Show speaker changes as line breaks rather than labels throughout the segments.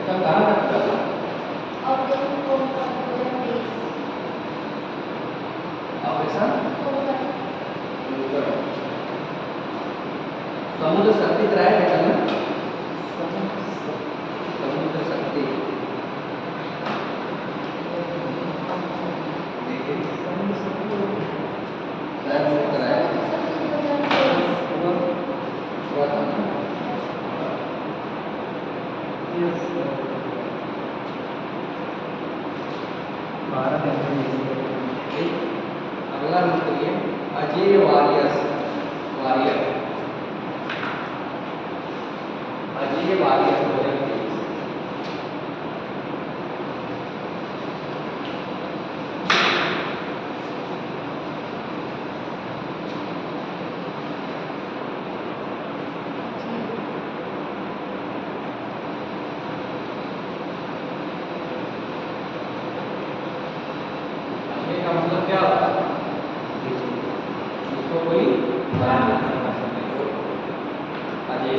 इसका कहाँ तक चला? ऑपरेशन समुद्र शक्ति कराया था ना? समुद्र शक्ति कराया हुआ था ना? अगला नोट करिए, Ajay warriors warrior Ajay warriors 2023। Ajay का मतलब क्या होता है? इसको कोई बयान नहीं कर सकते तो अजय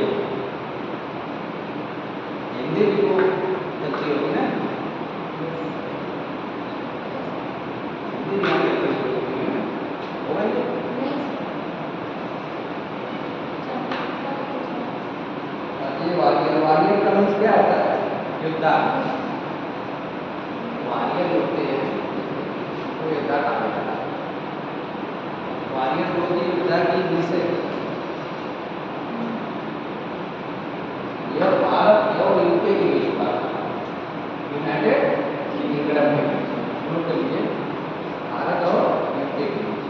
हिंदी भी तो चलती होगी ना? हिंदी भी आती होगी ना? होगा ही अजय वॉरियर वॉरियर का मीन्स क्या होता है? योद्धा। वॉरियर होते हैं वो योद्धा कहा जाता है। वॉरियर को भी योद्धा की इंग्लिश है। यह भारत और यूके के बीच का यूनाइटेड किंगडम के बीच दोनों के लिए भारत और यूके के बीच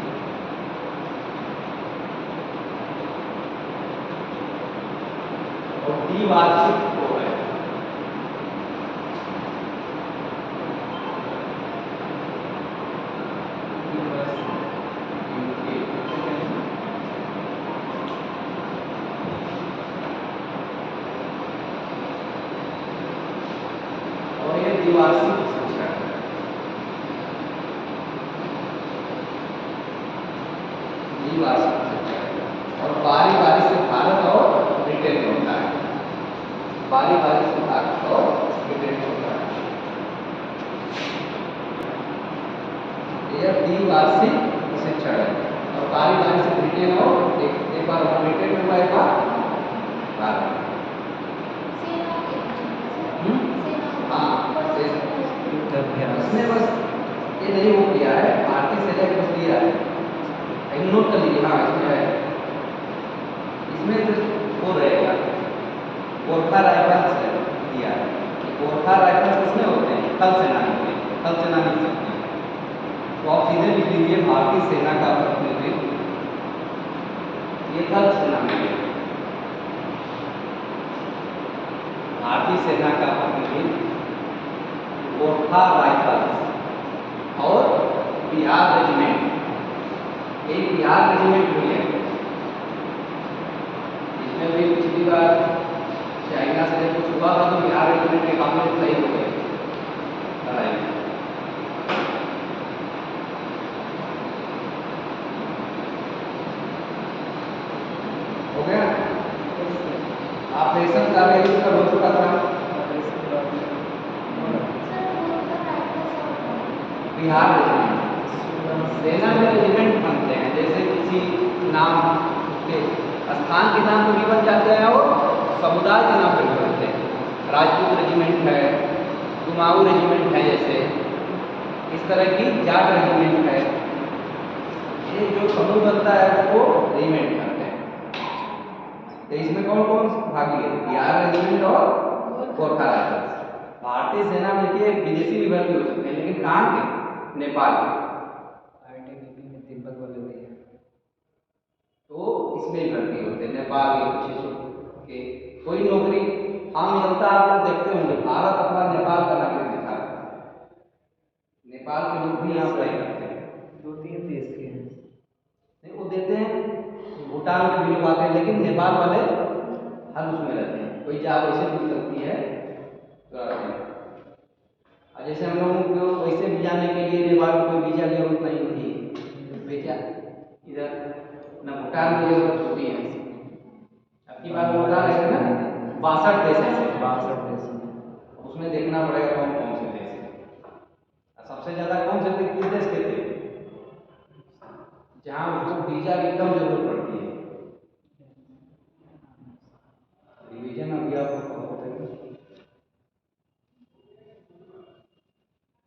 और द्विवार्षिक हो है। और ये द्विवार्षिक शिक्षण द्विवार्षिक शिक्षण और बारी बारी से भारत और ब्रिटेन में होता है। बारी बारी से भारत और ब्रिटेन में होता है। यह द्विवार्षिक शिक्षण है और बारी बारी से ब्रिटेन और एक बार ब्रिटेन में हुआ, एक बार भारत। इसमें बस ये नहीं वो किया है, भारतीय सेना को बस दिया है, नोट कर लीजिए। हाँ इसमें है, इसमें जो वो रहेगा गोरखा राइफल्स दिया है। गोरखा राइफल्स किसमें होते हैं? थल सेना में, थल सेना लिख सकते हैं। तो आप सीधे लिख लीजिए भारतीय सेना का प्रतिनिधित्व ये थल सेना में है। भारतीय सेना का प्रतिनिधित्व गोरखा राइफल्स और बिहार रेजिमेंट। एक बिहार रेजिमेंट हुई है, इसमें भी पिछली बार चाइना से कुछ हुआ था तो बिहार रेजिमेंट के काफी सही हो गए लड़ाई में। हो गया? ऑपरेशन कर रहे हैं, हो चुका था। बिहार रेजिमेंट सेना में रेजिमेंट बनते हैं, जैसे किसी नाम के स्थान के नाम पर भी बन जाते हैं और समुदाय के नाम पर भी बनते हैं। राजपूत रेजिमेंट है, कुमाऊं रेजिमेंट है, जैसे इस तरह की जाट रेजिमेंट है। ये जो समूह बनता है उसको रेजिमेंट करते हैं। तो इसमें कौन कौन भागी है? बिहार रेजिमेंट और गोरखा राइफल्स। भारतीय सेना में देखिए विदेशी भी भर्ती हो सकते हैं, लेकिन कहाँ के? नेपाल ITBP में तिब्बत वाले भी हैं, तो इसमें ही भर्ती होते हैं। नेपाल के कुछ हिस्सों के कोई नौकरी आम जनता आप लोग देखते होंगे, भारत अथवा नेपाल का नागरिक दिखा है। नेपाल के लोग भी यहाँ अप्लाई करते हैं। 2-3 देश के हैं नहीं, वो देते हैं, भूटान के भी लोग आते हैं, लेकिन नेपाल वाले हर उसमें रहते हैं। कोई जॉब वैसे भी लगती है तो रहते हैं। जैसे हम लोगों को वैसे भी जाने के लिए नेपाल में कोई वीजा की जरूरत नहीं होती, वीजा इधर न भूटान की जरूरत होती है। अब की बात बता रहे थे ना, 62 देश है, 62 देश उसमें देखना पड़ेगा कौन कौन से देश है। सबसे ज़्यादा कौन से किस देश के थे जहाँ उसको वीजा की कम जरूरत पड़ती है। रिवीजन अभी आपको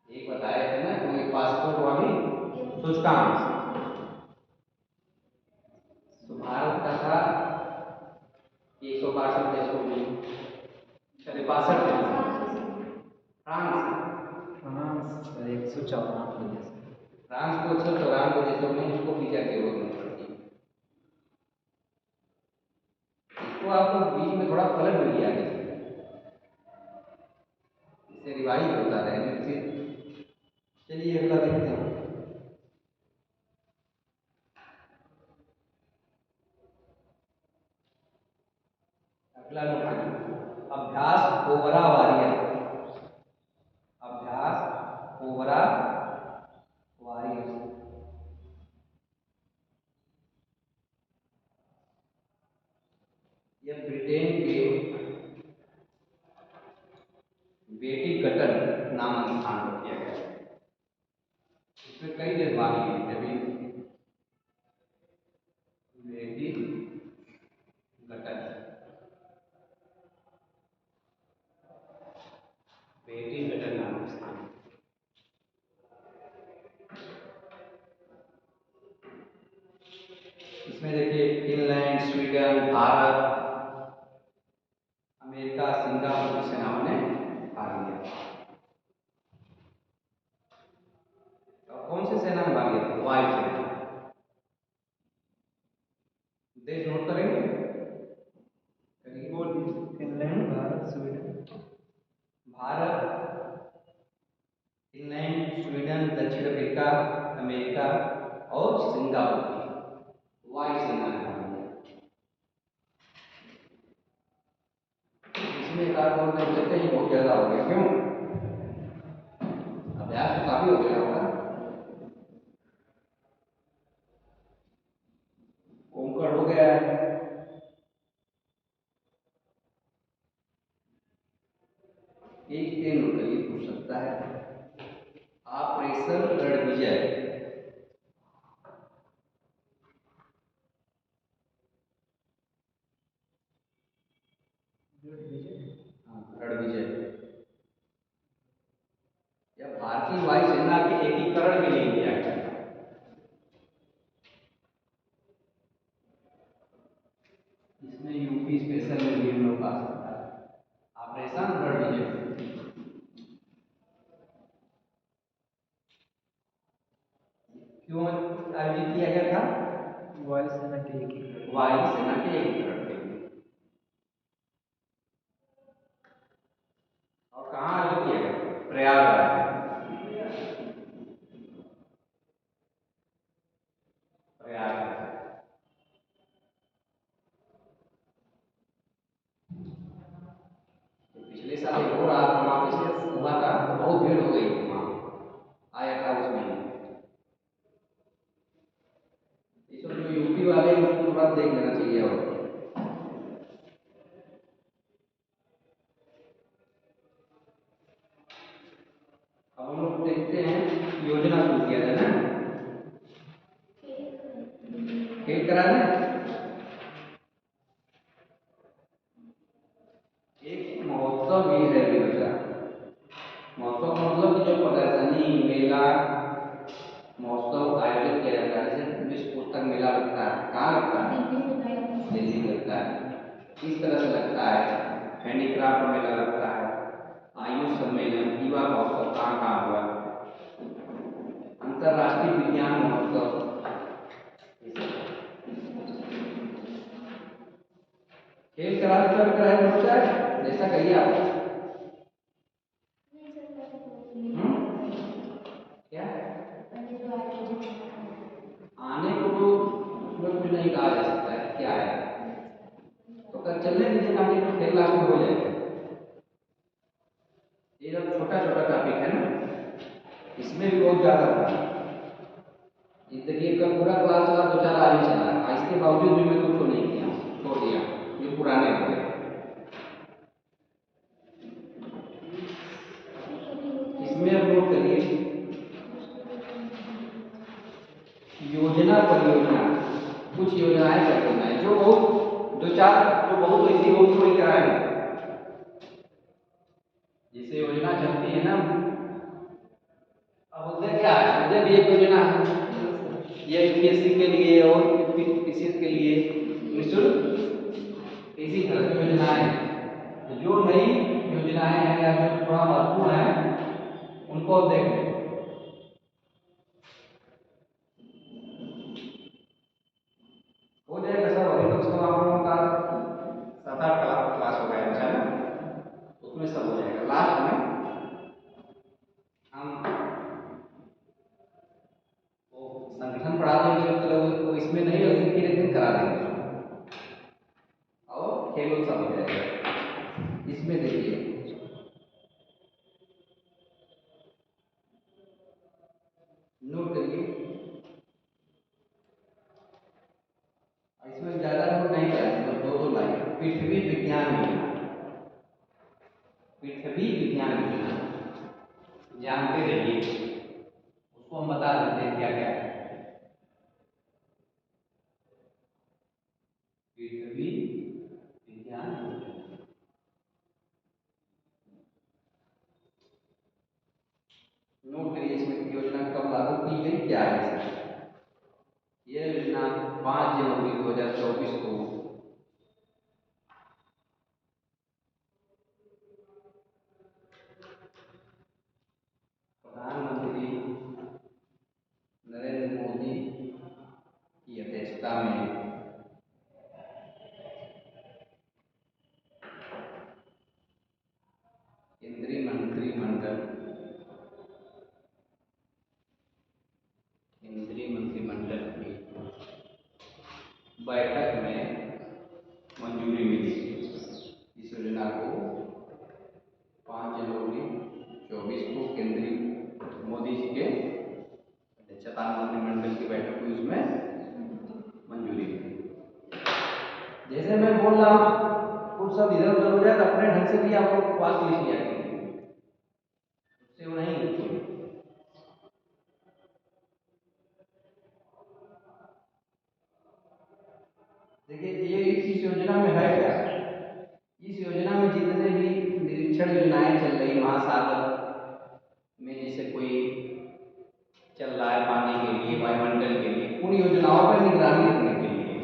एक बताए थे ना कोई पासपोर्ट वाली सूचकांक, तो भारत का था 162 देशों में, चलिए 62 देशों। फ्रांस
194 देश।
फ्रांस को 194 देशों में उसको वीजा की जरूरत नहीं पड़ती। इसको आपको बीच में थोड़ा पलट भी लिया है, इससे रिवाइज होता रहेगा। चलिए अगला देखते हैं। अगला नोट अभ्यास ओवरा वारियर। अभ्यास ओवरा वारियर। यह ब्रिटेन के बेटी गटन नामक स्थान पर किया गया। इसमें कई देश भाग लिए थे। अभी बेटी गटन, बेटी गटन नामक स्थान। इसमें देखिए Finland, Sweden, Bharat, America, Singapore की सेनाओं ने भाग लिया। और कौन सी सेना ने भाग लिया? वायुसेना। देश नोट करेंगे।
Finland, Bharat, Sweden.
Bharat, Finland, Sweden, दक्षिण अफ्रीका, अमेरिका और सिंगापुर की वायुसेना ने भाग लिया। इसमें एक आध और देख लेते हैं, बहुत ज्यादा हो गया। क्यों? अभ्यास तो काफी हो गया होगा। कोंकण हो गया है। एक दिन करीब पूछ सकता है। ऑपरेशन रणविजय। रणविजय यह भारतीय वायुसेना के एकीकरण के लिए किया गया था। इसमें यूपी स्पेशल में भी हम लोग आ सकता है। ऑपरेशन रणविजय क्यों आयोजित किया गया था?
वायुसेना के एकीकरण।
वायुसेना के एकीकरण के लिए। और कहाँ आयोजित किया गया? प्रयागराज। प्रयागराज पिछले साल एक और महाविशेष हुआ था, तो बहुत भीड़ हो गई थी वहां, आया था उसमें। ये सब जो यूपी वाले हैं उसको थोड़ा देख लेना चाहिए। और अब हम लोग देखते हैं योजना शुरू किया जाए ना, खेल करा दें। एक महोत्सव भी है अभी बचा। महोत्सव का मतलब कि जो प्रदर्शनी मेला महोत्सव आयोजित किया जाता है, जैसे विश्व पुस्तक मेला लगता है, कहाँ लगता है? दिल्ली लगता है। किस तरह से लगता है? हैंडीक्राफ्ट मेला लगता है, आयुष सम्मेलन, युवा महोत्सव कहाँ कहाँ हुआ, अंतर्राष्ट्रीय विज्ञान महोत्सव। खेल करा देता भी कराया बच्चा है, जैसा कहिए आप। क्या आने को तो उसमें कुछ नहीं कहा जा सकता है क्या है, तो कल चलने दीजिए ताकि तो खेल लास्ट में हो जाएगा। ये जब छोटा छोटा टॉपिक है ना, इसमें भी बहुत ज्यादा होता है। देखिए कल पूरा क्लास चला, 2-4 आज ही चला, इसके बावजूद भी मैं कुछ नहीं किया, छोड़ दिया, ये पुराने हो गए। विचार जो बहुत ऐसी होगी वही कराएंगे। जैसे योजना चलती है ना, अब उद्देश्य क्या है, उद्देश्य भी एक योजना है, ये यूपीएससी के लिए और पीसीएस के लिए निःशुल्क इसी तरह की योजनाएं। तो जो नई योजनाएं हैं या जो थोड़ा महत्वपूर्ण है उनको देखें। हो जाएगा सब, अभी तो सब आप लोगों का 7-8 क्लास हो गया अच्छा ना, उसमें सब हो जाएगा। लास्ट में हम वो संगठन पढ़ा देंगे, मतलब वो इसमें नहीं होगी, फिर एक दिन करा देंगे और खेल सब हो जाएगा। इसमें देखिए नोट करिए, इसमें ज्यादा नोट नहीं कराएंगे, तो 2-2 लाइन। पृथ्वी विज्ञान योजना, पृथ्वी विज्ञान योजना जानते रहिए, उसको हम बता देते हैं क्या क्या है। पृथ्वी विज्ञान योजना, नोट करिए इसमें योजना कब लागू की गई, क्या है इसमें। यह योजना 5 जनवरी 2024 को प्रधानमंत्री नरेंद्र मोदी की अध्यक्षता में केंद्रीय मंत्रिमंडल की बैठक में मंजूरी मिली। इस योजना को 5 जनवरी 24 को केंद्रीय मोदी जी के अध्यक्षता मंत्रिमंडल की बैठक हुई, उसमें मंजूरी मिली। जैसे मैं बोल रहा हूँ कुछ सब इधर उधर हो जाए तो अपने ढंग से भी आप लोग बात लिख लिया कीजिए, उससे वो नहीं लिखिए। देखिए ये इस योजना में है क्या, इस योजना में जितने भी निरीक्षण योजनाएं चल रही महासागर में, जैसे कोई चल रहा है पानी के लिए, वायुमंडल के लिए, उन योजनाओं पर निगरानी रखने के लिए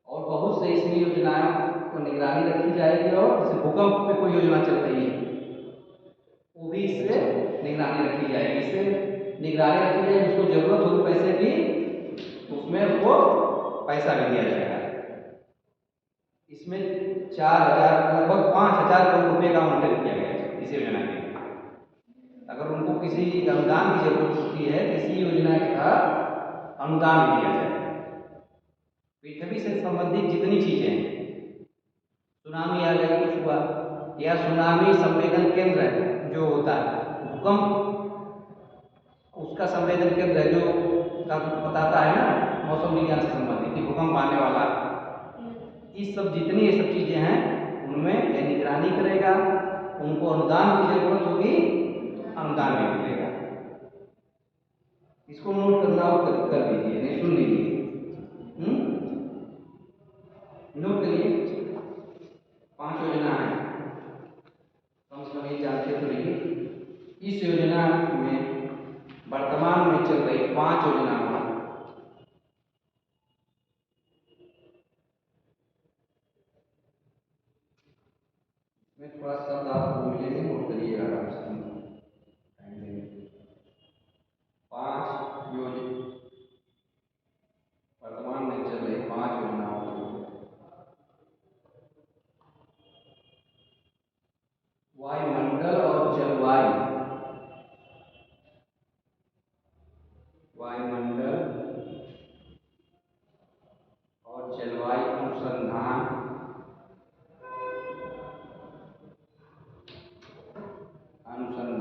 और बहुत से इसमें योजनाओं को निगरानी रखी जाएगी। और जैसे भूकंप पे कोई योजना चल रही है वो भी इससे निगरानी रखी जाएगी, इससे निगरानी रखी जाएगी। उसको जरूरत होगी पैसे की, उसमें उसको पैसा भी दिया जाएगा। इसमें 4,000 लगभग 5,000 करोड़ रुपए का आवंटन किया गया है इस योजना के लिए। अगर उनको किसी अनुदान की जरूरत होती है तो इसी योजना के तहत अनुदान भी दिया जाए। पृथ्वी से संबंधित जितनी चीजें हैं, सुनामी आ गई, कुछ हुआ, या सुनामी संवेदन केंद्र है जो होता है, भूकंप उसका संवेदन केंद्र है जो बताता है ना मौसम विज्ञान से संबंधित कि भूकंप आने वाला है। इस सब जितनी ये सब चीजें हैं उनमें यह निगरानी करेगा। उनको अनुदान की जरूरत होगी, अनुदान भी मिलेगा। इसको नोट करना और कर लीजिए, नहीं सुन लीजिए। नोट करिए 5 योजना है, कम से कम ये जानते तो रहिए। इस योजना में वर्तमान में चल रही 5 योजनाओं में थोड़ा शब्द आपको मिलेंगे, नोट करिएगा आराम से। 5 योजना वर्तमान में चल रही 5 योजनाओं को वायुमंडल और जलवायु, वायुमंडल और जलवायु अनुसंधान अनुसंधान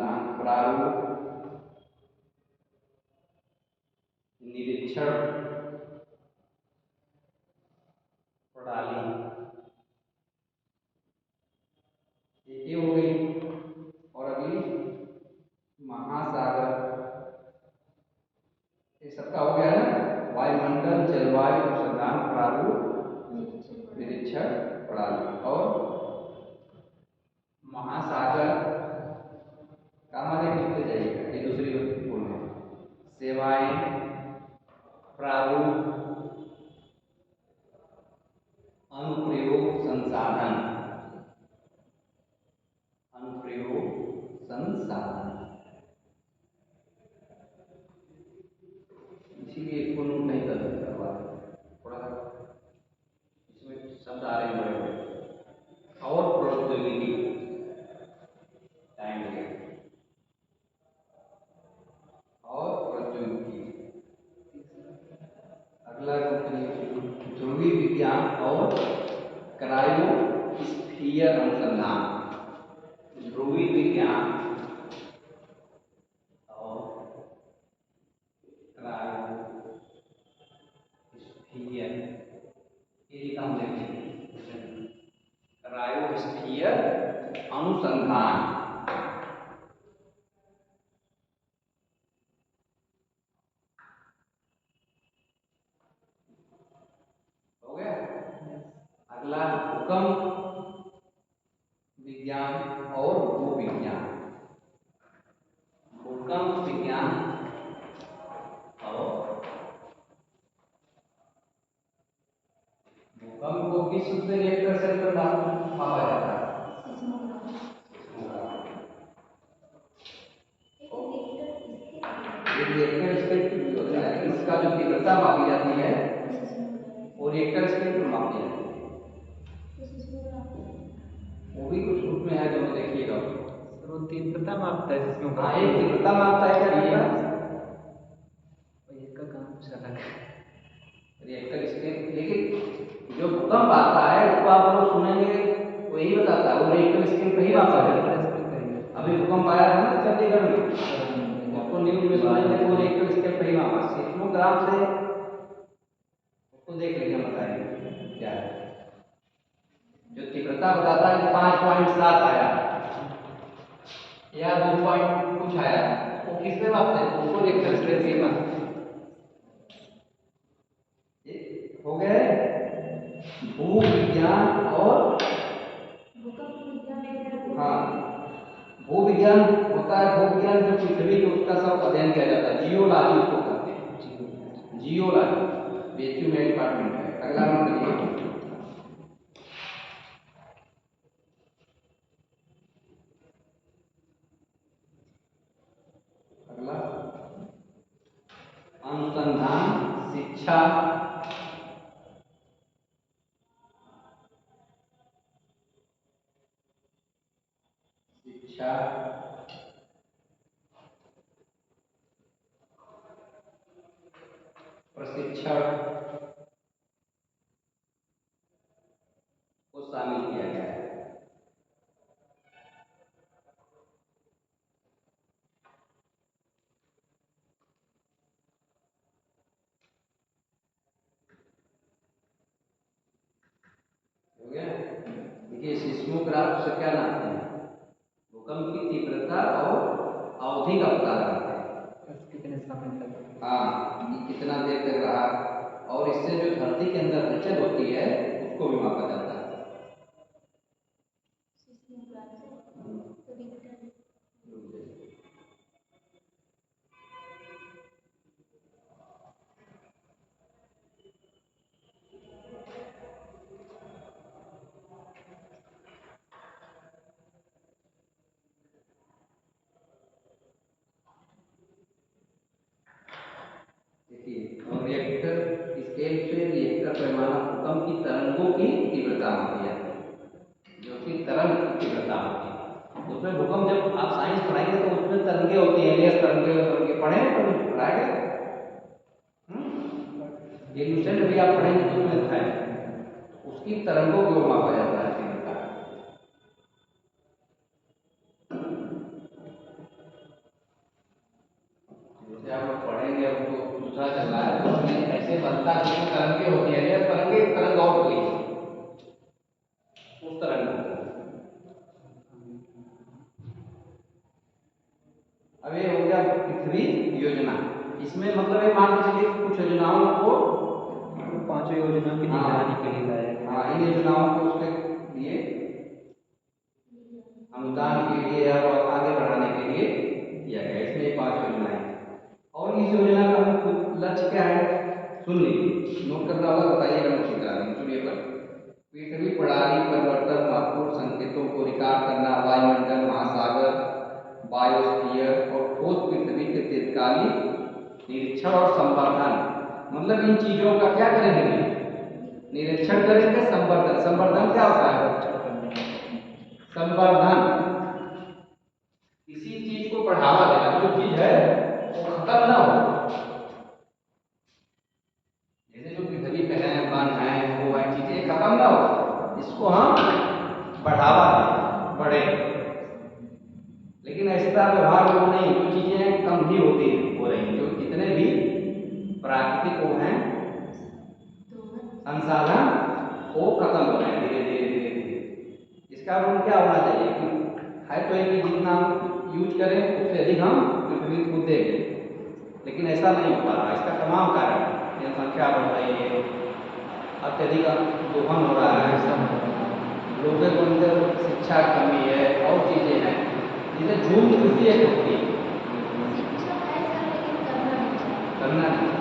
अनुप्रयोग संसाधन, अनुप्रयोग संसाधन, इसीलिए इसको नोट नहीं कर सकता थोड़ा इसमें शब्द आ रहे हैं बड़े बड़े। और प्रौद्योगिकी, टाइम लिया, और प्रौद्योगिकी। अगला ध्रुवीय विज्ञान और क्रायोस्फीयर अनुसंधान, ध्रुवीय विज्ञान और क्रायोस्फीयर, ये काम देखेंगे, क्रायोस्फीयर अनुसंधान। हो गया। अगला भूकंप विज्ञान और भूविज्ञान, भूकंप विज्ञान और भूकंप को किस सूत्र रिएक्टर सेल पर मापा जाता है? एक रिएक्टर स्केल भी होता है, इसका जो तीव्रता मापी जाती है वो रिएक्टर स्केल पर मापी जाती है। वो भी कुछ रूप में है, दोनों देखिएगा।
सर वो तीव्रता मापता है जिसमें
हाँ, एक तीव्रता मापता है, क्या करता है?
इसका काम कुछ अलग है।
रिएक्टर स्केल, लेकिन जो भूकंप आता है उसको आप लोग सुनेंगे वो यही बताता है, वो रिएक्टर स्केल पे ही मापा जाता है। अभी भूकंप आया था ना चंडीगढ़ में, उसको न्यूज में सुनेंगे वो रिएक्टर स्केल पे ही मापा, सीस्मोग्राफ से उसको देख लीजिए, बताइए क्या है। जो तीव्रता बताता है 5.7 आया या 2 पॉइंट कुछ आया, वो किस पे मापते हैं? उसको रिएक्टर स्केल पे मापते हैं। हो गए भूविज्ञान और, हाँ, भूविज्ञान होता है, भूविज्ञान जो पृथ्वी के उसका सब अध्ययन किया जाता है, जियोलॉजी उसको कहते हैं, जियोलॉजी, बीएचयू में डिपार्टमेंट है। अगला नंबर करिए, अगला अनुसंधान शिक्षा, शिक्षा प्रशिक्षण को शामिल किया गया है। हो गया। देखिए सिस्मोग्राफ से क्या नापते हैं? भूकंप की तीव्रता और अवधि का पता लगाते हैं,
कितने समय तक,
हाँ, ये कितना देर तक रहा, और इससे जो धरती के अंदर हलचल होती है उसको भी मापा जाता है। और रिएक्टर स्केल पे रिएक्टर पैमाना भूकंप की तरंगों की तीव्रता मापी जाती है, जो कि तरंग की तीव्रता होती है। उसमें भूकंप जब आप साइंस पढ़ाएंगे तो उसमें तरंगे होती हैं, एलियस तरंगे पढ़े हैं, कभी पढ़ाया गया? ये न्यूटन भी आप पढ़ेंगे तो उसमें है, उसकी तरंगों को मापा जाता है तीव्रता। जैसे आप लोग पढ़ेंगे, आपको दूसरा चल रहा है तो उसमें ऐसे बनता है, जिसमें तरंगे होती हैं, एलियस तरंगे, एक तरंग और कोई उस तरंग को। अब ये हो गया पृथ्वी योजना, इसमें मतलब ये मान के चलिए कुछ योजनाओं को,
5 योजनाओं की निगरानी के लिए लाया गया।
हाँ, इन योजनाओं को उसके लिए अनुदान के लिए और आगे बढ़ाने के लिए किया गया। इसमें 5 योजनाएं, और इस योजना का मुख्य लक्ष्य क्या है? सुन लीजिए, नोट करना होगा, बताइएगा, नोट करा देंगे, सुनिए पर। पृथ्वी प्रणाली परिवर्तन महत्वपूर्ण संकेतों को रिकॉर्ड करना, वायुमंडल, महासागर, बायोस्फीयर और ठोस पृथ्वी के दीर्घकालिक निरीक्षण और संवर्धन। मतलब इन चीजों का क्या करेंगे? निरीक्षण करेंगे। संवर्धन, संवर्धन क्या होता है? संवर्धन किसी चीज को बढ़ावा देना, जो चीज है वो खत्म ना हो। जैसे जो पृथ्वी पे है, वन है, वो है, चीजें खत्म ना हो, इसको हम बढ़ावा दें, बढ़े। लेकिन ऐसा व्यवहार वो नहीं, जो चीजें कम ही होती हो रही, जो जितने भी प्राकृतिक वो हैं संसाधन वो खत्म हो रहे हैं धीरे धीरे धीरे धीरे। इसका रूल क्या होना चाहिए कि है तो एक ही, जितना यूज करें उससे अधिक हम पृथ्वी को देंगे, लेकिन ऐसा नहीं हो पा रहा। इसका तमाम कारण, जनसंख्या बढ़ रही है, अत्यधिक दोहन हो रहा है, लोगों के अंदर शिक्षा की कमी है, और चीज़ें हैं जिसे झूम कृषि एक होती है। करना नहीं,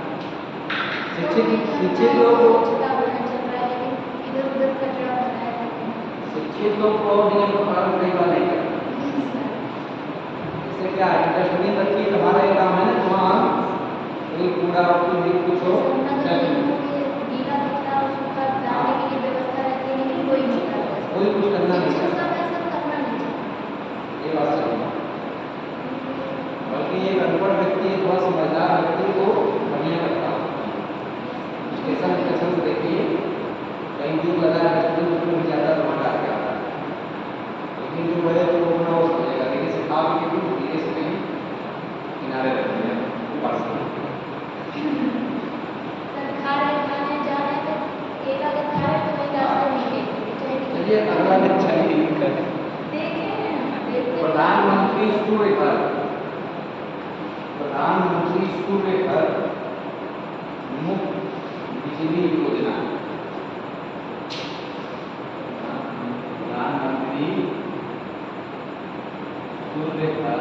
शिक्षित लोग, शिक्षित लोग को नियम का पालन कई बार नहीं करते। इससे क्या है, डस्टबिन रखिए, हमारा ये काम है ना, वहाँ कोई कूड़ा कोई कुछ हो, कोई कुछ करना नहीं चाहता। ये बात सही है। बल्कि एक अनपढ़ व्यक्ति अथवा समझदार व्यक्ति को बढ़िया करता है। स्टेशन स्टेशन से देखिए, कहीं दूर लगा है डस्टबिन, उसमें भी ज़्यादा धुआं डाल के आता है। लेकिन जो बड़े लोग अपना वो समझेगा, लेकिन से खा भी के धीरे से कहीं किनारे रख दिया ऊपर से। चलिए अगला लेक्चर प्रधानमंत्री सूर्य घर, प्रधानमंत्री सूर्य घर मुफ्त बिजली योजना। प्रधानमंत्री सूर्य घर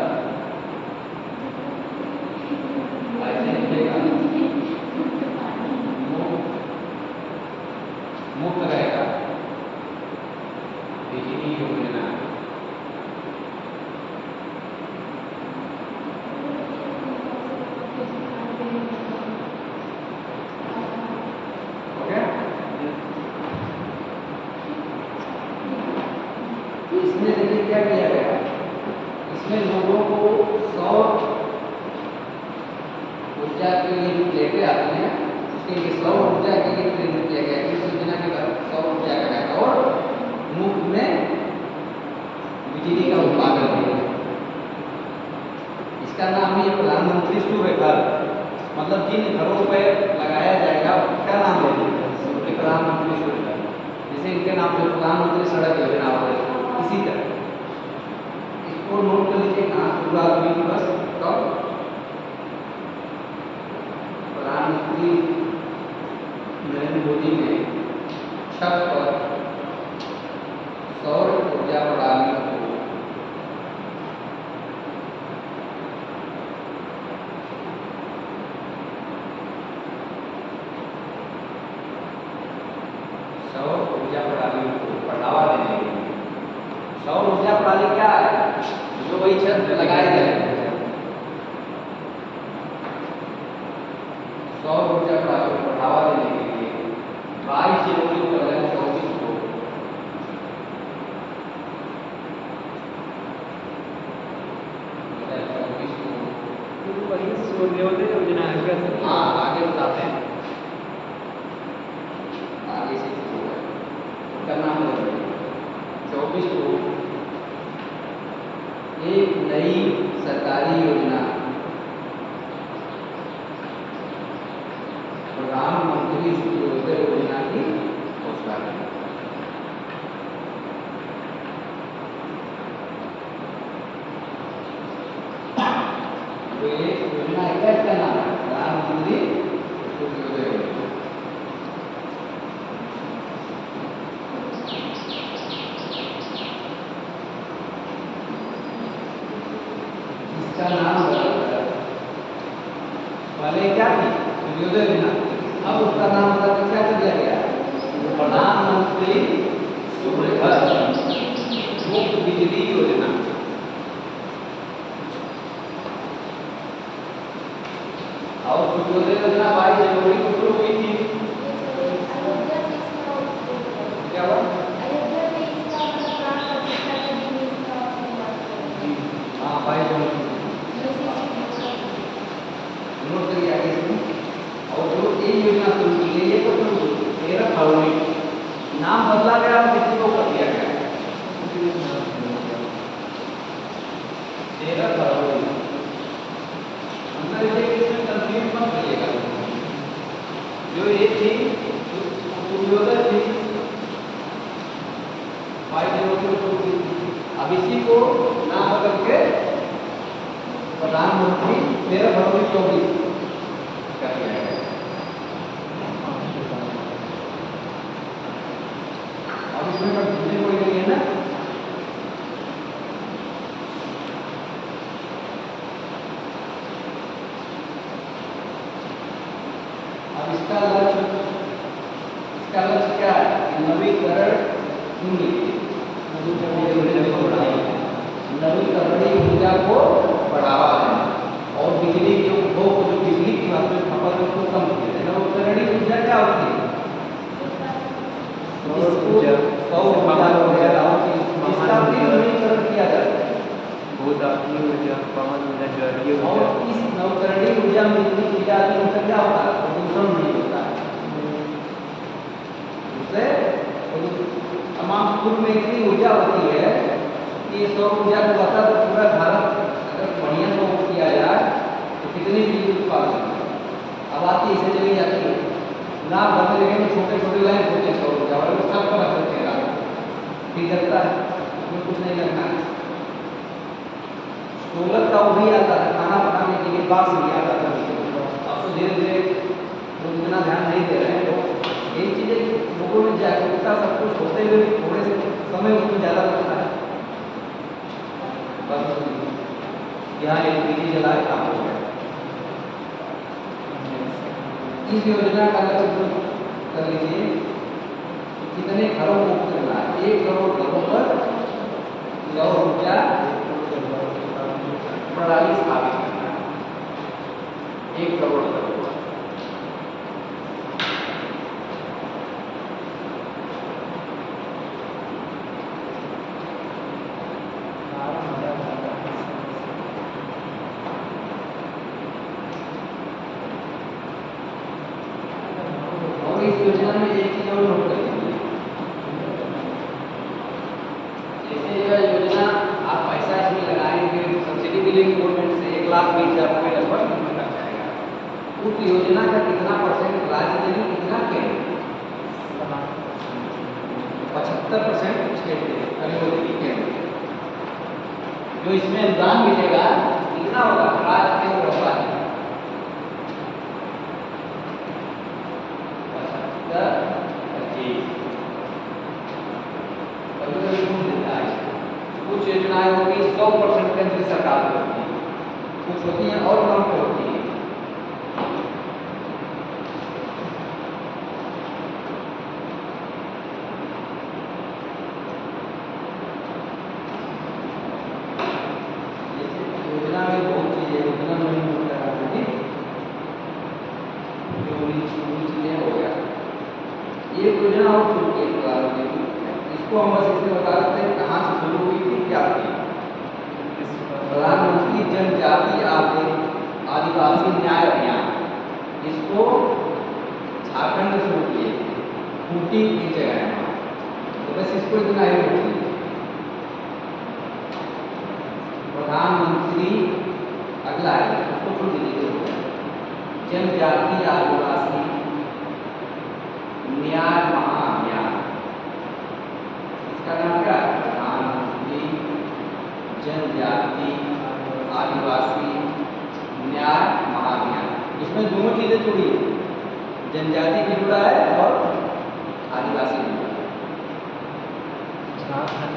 ऐसे लिखेगा, मुफ्त रहेगा बिजली योजना। इसमें देखिए क्या किया गया, इसमें लोगों को सौर ऊर्जा के लिए जो प्लेटें आती हैं, उसके लिए सौर ऊर्जा के लिए प्रेरित किया गया। इस योजना के तहत सौर ऊर्जा का है और मुफ्त में बिजली का उत्पादन है। इसका नाम ही प्रधानमंत्री सूर्य घर, मतलब जिन घरों पर लगाया जाएगा उसका नाम है प्रधानमंत्री सूर्य घर। जैसे इनके नाम से प्रधानमंत्री सड़क योजना हो रही, इसी तरह इसको नोट कर लीजिए कहाँ शुरुआत हुई थी। बस कब प्रधानमंत्री नरेंद्र मोदी ने छत पर सौर ऊर्जा प्रणाली को बढ़ावा देने के लिए, सौर ऊर्जा प्रणाली क्या है, जो वही छत पे लगाए जाए, सौर ऊर्जा प्रणाली को बढ़ावा देने के लिए 22 जनवरी 2024 को
सूर्योदय योजना है।
हाँ, आगे बताते हैं, आगे से उसका नाम 24 को एक नई सरकारी योजना प्रधानमंत्री सूर्योदय योजना की घोषणा की। तो ये योजना क्या, इसका नाम है प्रधानमंत्री सूर्योदय योजना। इसका नाम पहले क्या थी, सूर्योदय योजना, अब उसका नाम बदल के क्या कर दिया गया, प्रधानमंत्री अब इसी को नाम बदल के प्रधानमंत्री 13 फरवरी 24 कर दिया गया। अब इसमें कंफ्यूजन कोई नहीं है ना। अब इसका लक्ष्य क्या है? नवीकरण नवीकरणीय ऊर्जा को बढ़ावा देना और बिजली के उपभोग को, जो बिजली की वास्तविक खपत है उसको कम किया जाए। नवीकरणीय ऊर्जा क्या होती है? सौर ऊर्जा वगैरह इसका भी नवीकरण किया जाता है।
भूतात्मिक ऊर्जा, पवन ऊर्जा, जलीय ऊर्जा।
और इस नवीकरणीय ऊर्जा में इतनी ऊर्जा की मतलब क्या होता है? प्रदूषण नहीं होता है। उससे तमाम पूर्व में इतनी ऊर्जा होती है कि सौर ऊर्जा को बता तो पूरा भारत अगर बढ़िया से किया जाए तो कितनी बिजली उत्पादन होगा। अब आती इसे चली जाती है ना बदल में छोटे छोटे लाइन होते हैं सौर ऊर्जा वाले सब पर रख देते हैं, ठीक लगता है, उसमें कुछ नहीं लगना है। सोलर का वो भी आता था, खाना बनाने के लिए बाग से भी आता था। अब तो धीरे धीरे लोग इतना ध्यान नहीं दे रहे हैं। तो यही चीज़ें लोगों में जागरूकता सब कुछ होते हुए थोड़े से समय उसमें ज़्यादा लगता है। बस यहाँ एलपीजी जलाए काम हो गया। इस योजना का लक्ष्य कर लीजिए कितने घरों को करना है? 1 करोड़ घरों पर सौर ऊर्जा प्रणाली स्थापित करना है। 1 करोड़ घरों पर। और इस योजना में एक चीज और नोट करिए, जैसे यह योजना आप पैसा इसमें लगाएंगे, सब्सिडी मिलेगी गवर्नमेंट से 1,20,000 रुपये लगभग मिल जाएगा। उस योजना का कितना % राज्य देंगे, कितना केंद्र? 75% स्टेट देगा, अनुमोदित केंद्र। जो इसमें अनुदान मिलेगा कितना होगा? राज्य केंद्र होगा 75-25। कभी-कभी छूट देता है। कुछ योजनाएं होगी 100% केंद्र सरकार की होती है, कुछ होती हैं और कम पे होती है। योजना में बहुत चीजें, योजना में नहीं होता है जो चीजें हो गया। ये योजना और शुरू की प्रधानमंत्री, इसको हम बस इसमें बता देते हैं कहाँ से शुरू हुई थी, क्या थी। प्रधानमंत्री जनजातीय आदिवासी न्याय अभियान, इसको झारखंड में शुरू किए, खूंटी की जगह है। तो बस इसको इतना ही होती है। प्रधानमंत्री अगला है उसको छोड़ दीजिए, जनजातीय आदिवासी न्याय महाअभियान, इसका नाम क्या है? प्रधानमंत्री जनजाति आदिवासी न्याय महाअभियान। इसमें दोनों चीजें जुड़ी है, जनजाति भी जुड़ा है और आदिवासी भी जुड़ा है।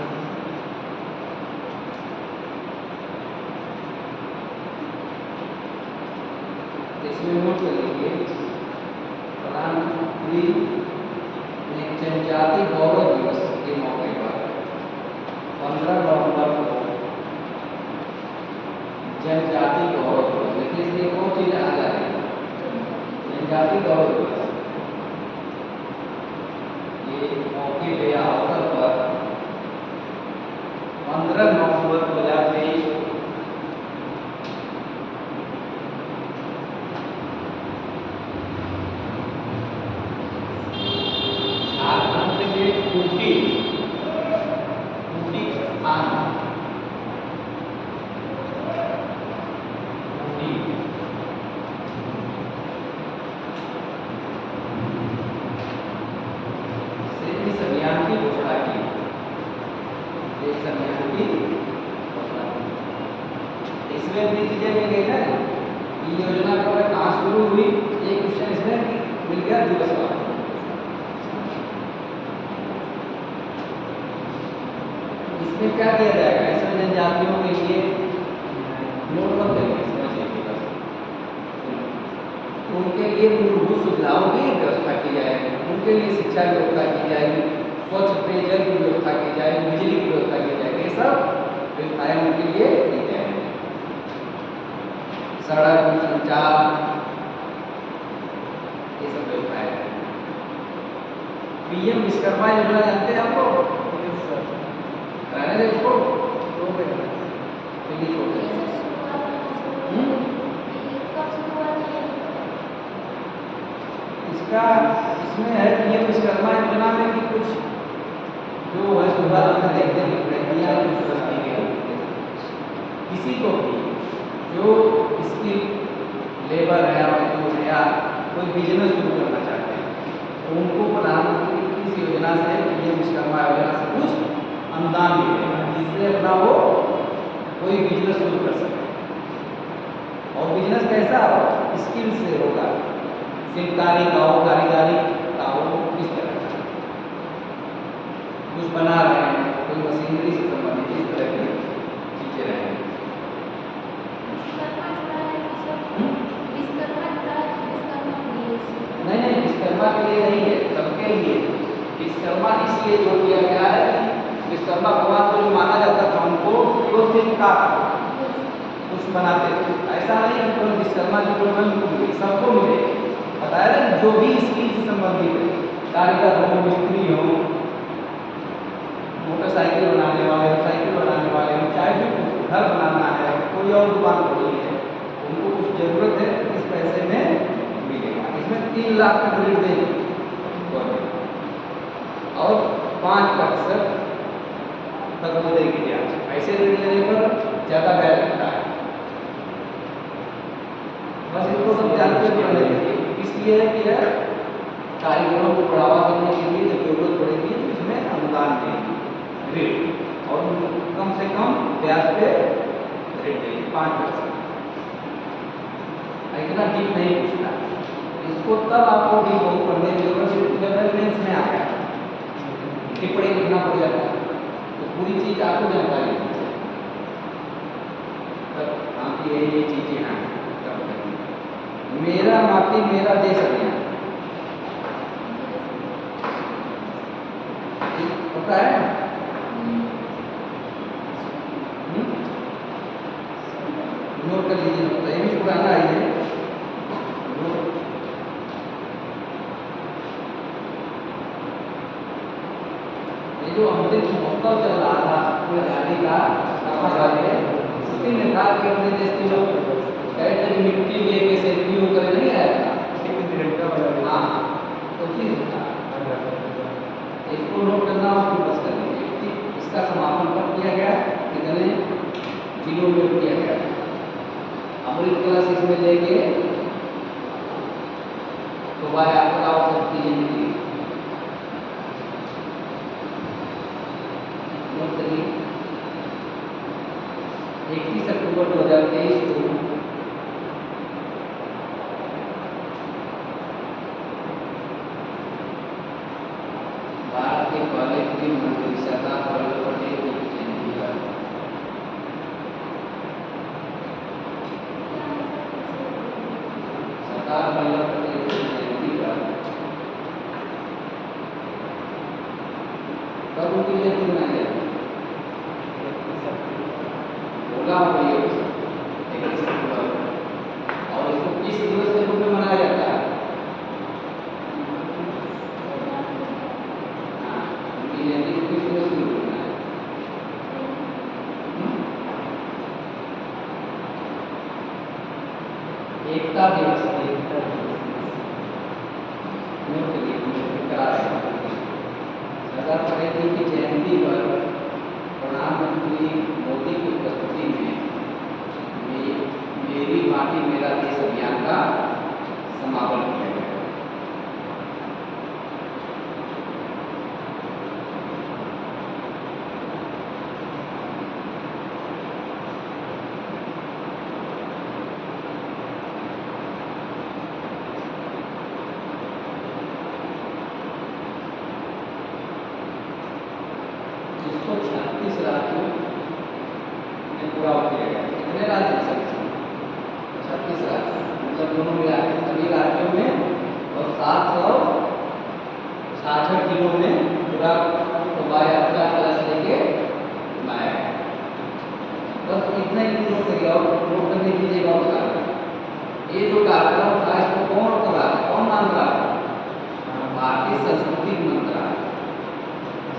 इसमें नोट कर लीजिए, प्रधानमंत्री ने जनजाति गौरव दिवस के मौके पर 15 नवंबर को जनजाति गौरव दिवस, लेकिन इसलिए कौन चीज़ आ जा रही है? जनजाति गौरव दिवस। ये मौके पे अवसर पर 15 नवंबर 2023 खूंटी स्थान से इस अभियान की घोषणा की। देश अभियान की घोषणा की। इसमें अपनी चीजें मिल गई ना, ये योजना कहाँ शुरू हुई, एक क्वेश्चन इसमें मिल गया, जुड़ा सवाल। इसमें क्या किया जाएगा, इसमें जनजातियों के लिए नोट मत करिए, उनके लिए मूलभूत सुविधाओं की व्यवस्था की जाएगी, उनके लिए शिक्षा की व्यवस्था की जाएगी, स्वच्छ पेयजल की व्यवस्था की जाएगी, बिजली की व्यवस्था की जाएगी, ये सब व्यवस्थाएं उनके लिए की जाएगी। सड़क, संचार, ये सब व्यवस्थाएं। पीएम विश्वकर्मा योजना जानते हैं आप लोग? कराने दे उसको इसका इसमें है पीएम विश्वकर्मा योजना में कि कुछ जो है सुधार देखते हैं प्रक्रिया की गई, किसी को भी जो स्किल लेबर है और जो है या कोई बिजनेस शुरू करना चाहते हैं तो उनको प्रधानमंत्री इस योजना से, पीएम विश्वकर्मा योजना से कुछ अनुदान मिलेगा, जिससे अपना वो कोई बिजनेस शुरू कर सके। और बिजनेस कैसा हो, स्किल से होगा, शिल्पकारी का हो, कारीगरी का हो, इस तरह का कुछ बना रहे हैं, कोई मशीनरी से संबंधित इस तरह की चीजें रहेंगी। नहीं, विश्वकर्मा के लिए नहीं है, सबके लिए। विश्वकर्मा इसलिए जो किया गया है कि विश्वकर्मा भगवान को जो माना जाता था उनको वो शिल्पकार कुछ बनाते थे, ऐसा नहीं है केवल विश्वकर्मा जो उनको मिले, सबको मिले। बताया ना, जो भी स्किल से संबंधित है, कारीगर हो, मिस्त्री हो, मोटरसाइकिल बनाने वाले हो, साइकिल बनाने वाले हो, चाहे जो घर बनाना है, कोई और दुकान खोली है, उनको कुछ जरूरत है, इस पैसे में मिलेगा। इसमें 3 लाख तक ऋण देगी और 5% तक वो देगी ब्याज। ऐसे ऋण लेने पर ज़्यादा ब्याज लगता है। बस इसको सब जानते पढ़ने के लिए, इसलिए है कि कारीगरों को बढ़ावा देने के लिए जब जरूरत पड़ेगी तो इसमें अनुदान देगी, ऋण, और कम से कम ब्याज पे ऋण देगी 5%। इतना डीप नहीं पूछना, इसको तब आपको डीप बहुत पढ़ने की जरूरत है जब मेंस में आ गया, टिप्पणी लिखना पड़ जाता है, तो पूरी चीज आपको जानकारी होनी चाहिए। तब आपकी ये चीजें हैं। मेरा माटी मेरा देश अभियान पता है, नोट कर लीजिए, पता है, ये भी पुराना है ये। जो अमृत महोत्सव चल रहा था पूरे आजादी का उसी में था कि अपने देश के लोग कहते मिट्टी लेके सेल्फी वगैरह नहीं आया था, हाँ, तो उसी से था। इसको नोट करना और बस कर लीजिए। इसका समापन कब किया गया, कितने जिलों में किया गया, अमृत कलश इसमें लेके शोभा यात्रा और सब चीजें मिली। 31 अक्टूबर 2023 को भारत के पहले गृह मंत्री सरदार वल्लभ पटेल की जयंती पर सरदार वल्लभ पटेल की जयंती पर कब उनकी जयंती मनाई जाती है, बोला हुआ ये 31 अक्टूबर, और इसको किस दिवस के रूप में मनाया जाता है, उनकी जयंती को किस दिवस के रूप में मनाया, एकता दिवस। सरदार पटेल जी की जयंती पर प्रधानमंत्री मोदी की उपस्थिति में मेरी माटी मेरा देश अभियान का समापन किया गया। राज्य 36 राज्य, मतलब दोनों मिला के सभी राज्यों में, और 766 किलो में पूरा शोभा यात्रा कलश लेके लाया गया। बस इतना ही नोट करिए, और नोट करने की जगह बता रहा है। ये जो कार्यक्रम था इसको कौन कर रहा है, कौन मान रहा है? भारतीय संस्कृति मंत्रालय,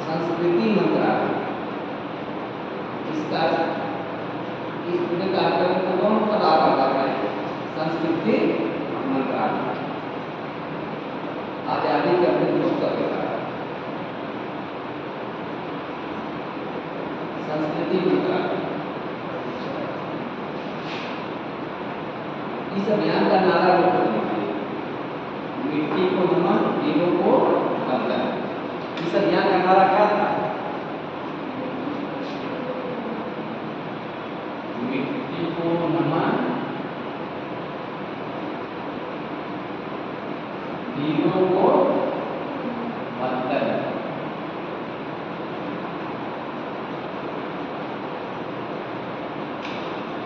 संस्कृति मंत्रालय। इसका इस पूरे कार्यक्रम को कौन पता करता है? संस्कृति मंत्रालय। आजादी के अपने दोस्त कर देता है संस्कृति मंत्रालय। इस अभियान का नारा मिट्टी को नमन, वीरों को वंदन। इस अभियान का नारा क्या था? मिट्टी को नमन, वीरों को वंदन।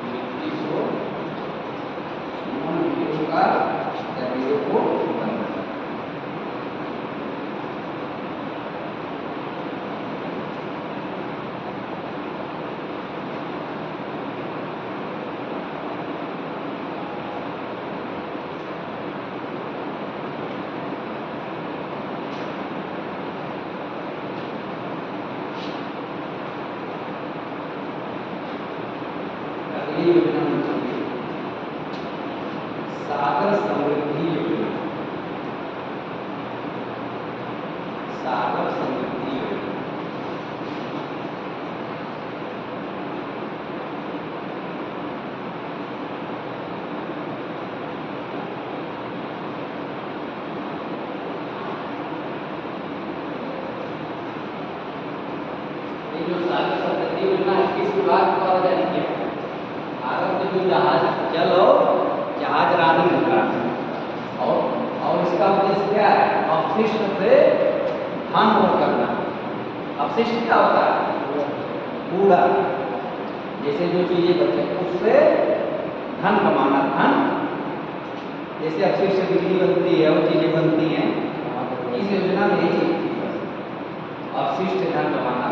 मिट्टी को नमन, वीरों का या वीरों को वंदन। योजना सागर समृद्धि योजना, सागर समृद्धि योजना। ये जो सागर समृद्धि योजना है किस विभाग द्वारा जारी किया? भारत में जो जहाज जल और जहाज रानी मंत्रालय। और इसका उद्देश्य क्या है? अपशिष्ट से धन और करना। अपशिष्ट क्या होता है? कूड़ा, जैसे जो चीजें बचे उससे धन कमाना। धन जैसे अपशिष्ट से बिजली बनती है और चीजें बनती हैं, इस योजना में यही चीज थी, अपशिष्ट धन कमाना।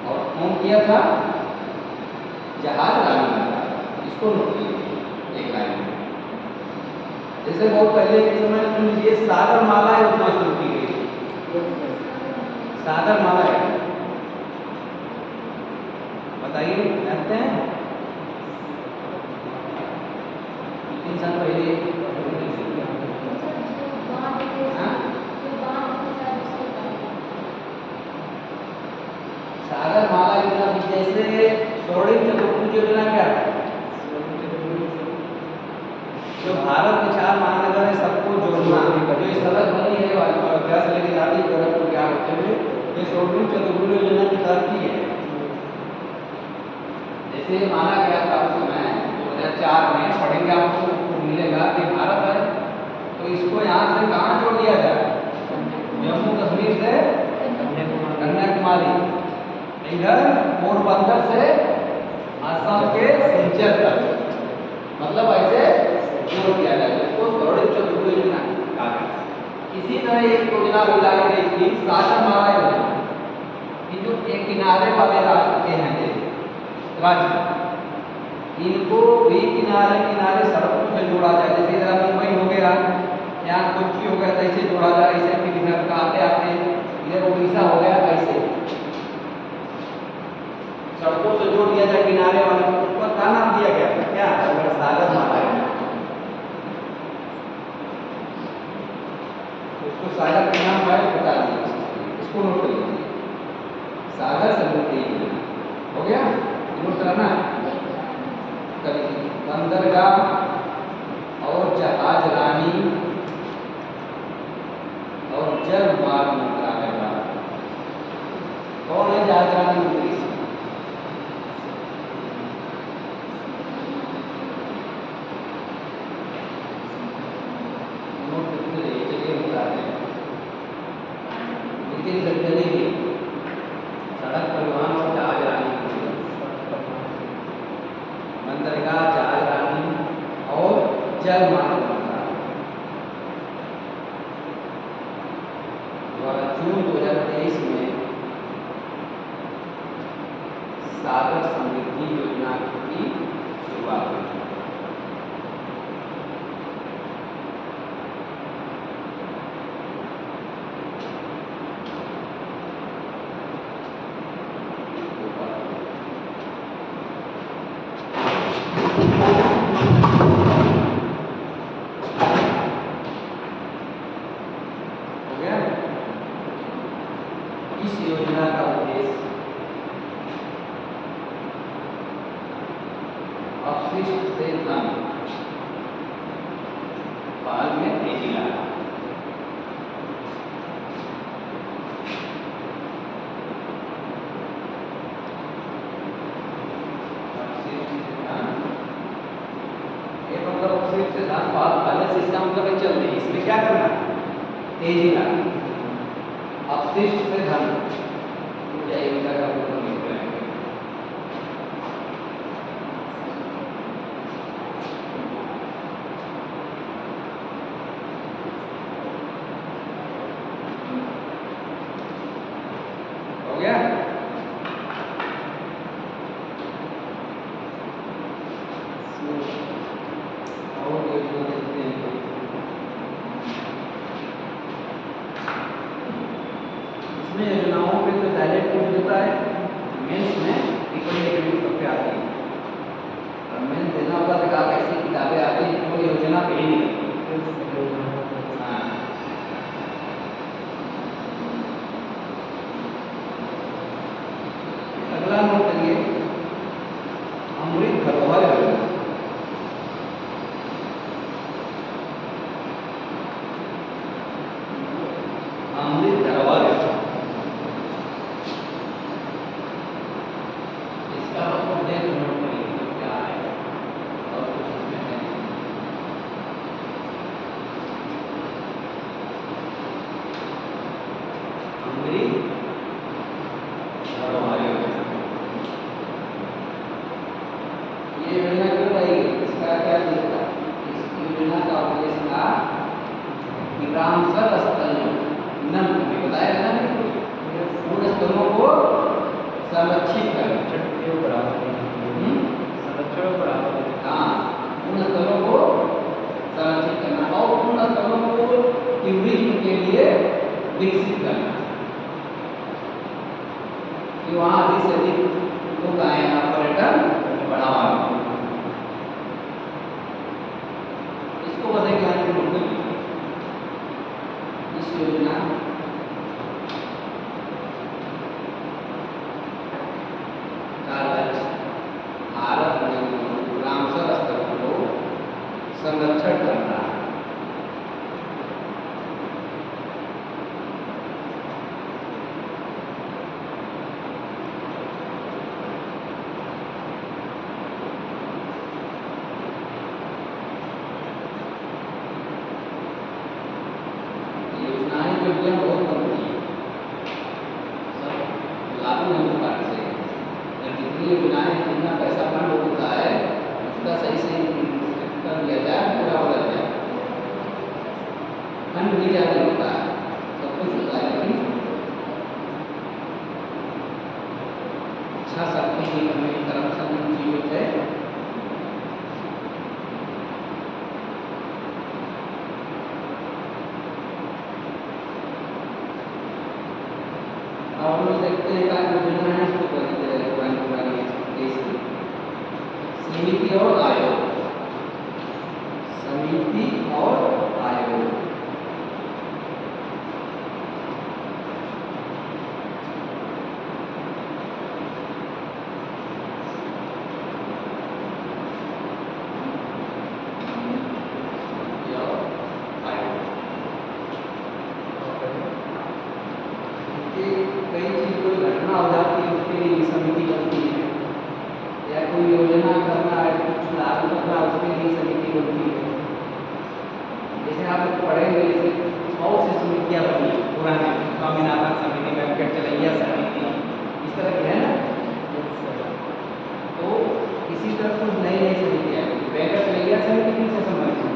और कौन किया था? जहाज रानी मंत्रालय। इसको नोट कीजिए एक लाइन में। जैसे बहुत पहले के समय में लीजिए सागर माला योजना शुरू की गई। सागर माला बताइए, जानते हैं? 3 साल पहले सागर माला योजना थी। जैसे स्वर्णिम चतुर्भुज योजना क्या है? जो भारत में 4 महानगर है सबको जोड़ना, जो ये सड़क बनी है अयोध्या से लेकर जाती गोरखपुर के होते हुए, ये स्वर्णिम चतुर्भुज योजना की तरफ की है। जैसे माना गया था उस समय 2004 में, पढ़ेंगे आपको मिलेगा कि भारत है तो इसको यहाँ से कहाँ जोड़ दिया जाए? जम्मू कश्मीर से कन्याकुमारी, इधर पोरबंदर से असम के सिलचर तक, मतलब ऐसे जोड़ दिया जाए। इसको स्वर्णिम चतुर्भुज योजना कहा गया। इसी तरह एक योजना भी लाई गई थी सागर माला योजना। ये जो एक किनारे वाले राज्य हैं राज्य, इनको भी किनारे किनारे सड़कों से जोड़ा जाए। जैसे इधर मुंबई हो गया, यहाँ कोच्चि हो गया, ऐसे जोड़ा जाए। ऐसे फिर इधर आते आते इधर उड़ीसा हो गया, ऐसे सड़कों से जोड़ दिया जाए किनारे वाले। उसका क्या नाम दिया गया था? क्या? सागर माला योजना। उसको सागर का नाम है बता दिया, इसको नोट कर लीजिए। सागर समृद्धि योजना हो गया, नोट करना है। बंदरगाह और जहाज रानी और जल मार्ग मंत्रालय द्वारा। कौन है जहाज रानी मंत्री? नितिन गडकरी जी, सड़क परिवहन और जहाज रानी मंत्री। सागर समृद्धि योजना की शुरुआत हुई। इस योजना का उद्देश्य अपशिष्ट से धन पाल में तेजी लाना। अपशिष्ट से धन, ये मतलब अपशिष्ट से धन पाल पहले से इसका मतलब चल रही है, इसमें क्या करना है? तेजी लाना। अपशिष्ट से धन योजना का मतलब लिख रहे हैं। हो गया? और योजना देखते हैं। इसमें योजनाओं पे तो डायरेक्ट कुछ होता है, मेंस में इकोनॉमिक सब पे आती है। और मेंस देना होगा तो आप ऐसी किताबें आती हैं वो योजना पे ही नहीं करती। हाँ, अगला नोट करिए, अमृत धरोहर योजना। अमृत धरोहर योजना, इसका मतलब देख नोट करिए तो क्या है और कुछ इसमें है। अमृत धरोहर योजना, ये योजना क्यों लाई गई? इसका क्या उद्देश्य था? इस योजना का उद्देश्य था कि रामसर स्थलों, मैंने बताया ना, उन स्थलों को संरक्षित करना।
संरक्षण को बढ़ावा देना।
हाँ, उन स्थलों को संरक्षित करना और उन स्थलों को टूरिज्म के लिए विकसित करना कि वहाँ अधिक से अधिक लोग आए, यहाँ पर्यटन बढ़ावा मिले। इसको बस एक लाइन में नोट कर लीजिए। इस योजना का लक्ष्य भारत में रामसर स्थलों को संरक्षण करना है। योजनाएं जो हैं बहुत बनती हैं, सब लागू नहीं हो पाते से। जब जितनी योजनाएं, जितना पैसा फंड होता है, उसका सही से कर दिया जाए, पूरा हो जाए। फंड भी ज़्यादा होता है, सब कुछ होता है, लेकिन इच्छा शक्ति की कमी, करप्शन की चीज़ों से और लोग देखते हैं कि योजना है इसको कर देते हैं पुरानी देश की समिति और आयोग, समिति और आयोग। कई चीज कोई घटना हो जाती है, उसके लिए समिति बनती है, या कोई योजना करना है, कुछ लागू करना, उसके लिए समिति बनती है। जैसे आप लोग पढ़ेंगे, जैसे बहुत सी समितियाँ बनी है पुराने, स्वामीनाथन समिति, वेंकट चलैया समिति, इस तरह की है ना। तो इसी तरह कुछ नई नई समितियाँ, वेंकट चलैया समिति किनसे संबंधित है?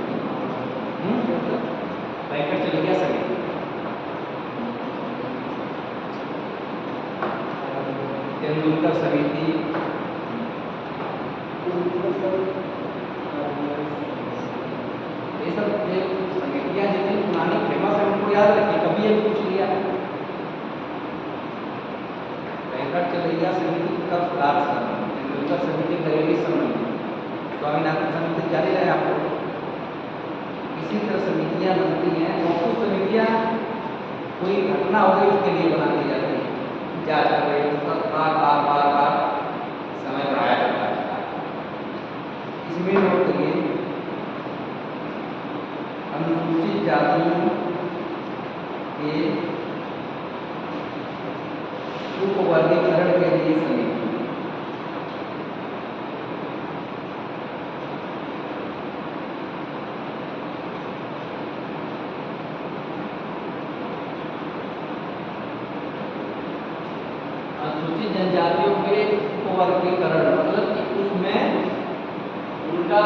वेंकट चलैया समिति तेंदुलकर समिति, ये सब जो समितियाँ जितनी पुरानी फेमस है उनको याद रखिए। कभी ये पूछ लिया वेंकट चलैया समिति का सुधार समिति, तेंदुलकर समिति घरेलू समिति, स्वामीनाथन समिति जारी रहे आपको। इसी तरह समितियाँ बनती हैं और कुछ समितियाँ कोई घटना हो गई उसके लिए बना दी जाती है, जांच कर रही है, उसका बार बार बार बार समय बढ़ाया जाता है। इसमें नोट करिए अनुसूचित जातियों के उपवर्गीकरण के लिए समिति, अनुसूचित जनजातियों के उपवर्गीकरण मतलब कि उसमें उनका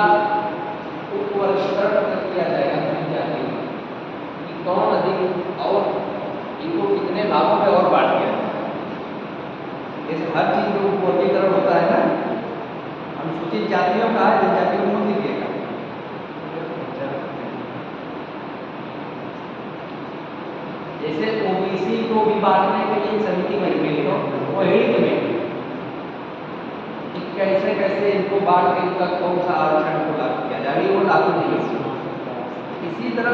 उपवर्गीकरण किया जाएगा जनजातियों में कि कौन अधिक और इनको कितने भागों में और बांट दिया जाए। जैसे हर चीज में उपवर्गीकरण होता है ना, अनुसूचित जातियों का है, जनजातियों को नहीं दिएगा। जैसे ओबीसी को भी बांटने के लिए समिति बनी गई हो, वो हेड कमेटी कि कैसे कैसे इनको बांट के इनका कौन सा आरक्षण को लागू किया जाए, वो लागू नहीं है। इसी तरह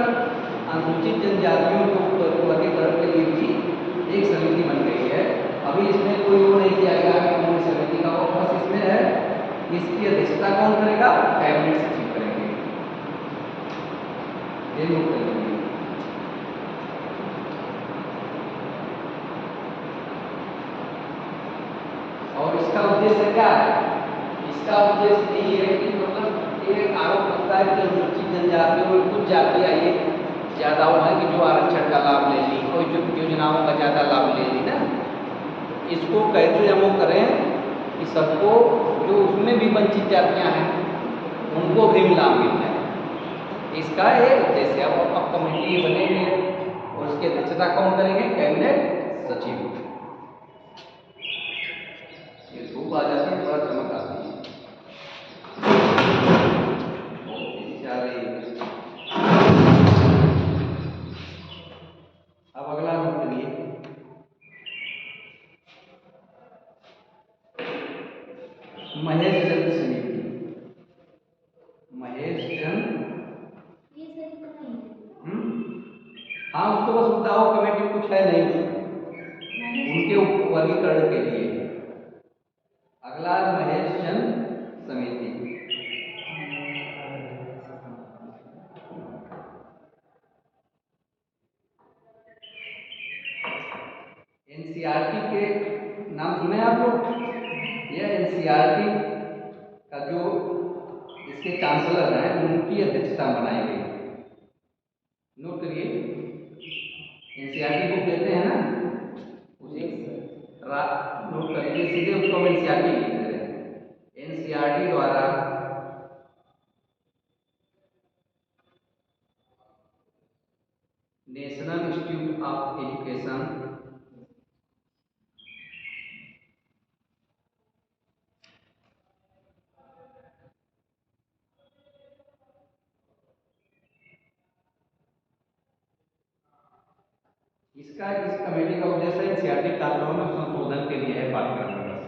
अनुसूचित जनजातियों को वर्गीकरण के लिए भी एक समिति बन गई है। अभी इसमें कोई वो नहीं किया गया है कौन समिति का, और बस इसमें है इसकी अध्यक्षता कौन करेगा, कैबिनेट सचिव करेंगे। ये नोट करेंगे। और इसका उद्देश्य क्या है? इसका उद्देश्य यही है कि मतलब ये आरोप लगता है कि अनुसूचित जनजातियों में कुछ जातियाँ ये ज़्यादा हुआ है कि जो आरक्षण का लाभ ले ली, कोई जो योजनाओं का ज़्यादा लाभ ले ली ना, इसको कैसे हम वो करें कि सबको जो उसमें भी वंचित जातियाँ हैं उनको भी लाभ मिल जाए। इसका ये उद्देश्य है। अब कमेटी बनेंगे और उसकी अध्यक्षता कौन करेंगे, कैबिनेट सचिव। ये धूप आ जाती है, थोड़ा चमक आती है। अब अगला नोट करिए, महेश चंद्र समिति। महेश चंद्र हाँ, उसको बस बताओ कमेटी कुछ है नहीं उसमें, उनके वर्गीकरण के लिए। अगला महेश चंद्र समिति। एनसीईआरटी के नाम सुने आप लोग? यह एनसीईआरटी का जो इसके चांसलर हैं उनकी अध्यक्षता बनाई गई। नोट करिए, एनसीईआरटी को कहते हैं ना, उसी नोट कर लीजिए, सीधे उसको हम एनसीईआरटी लिख दे रहे हैं। एनसीईआरटी द्वारा नेशनल इंस्टीट्यूट ऑफ एजुकेशन इस कमेटी का उद्देश्य एनसीईआरटी कार्यक्रमों में संशोधन के लिए है पाठ्यक्रम में।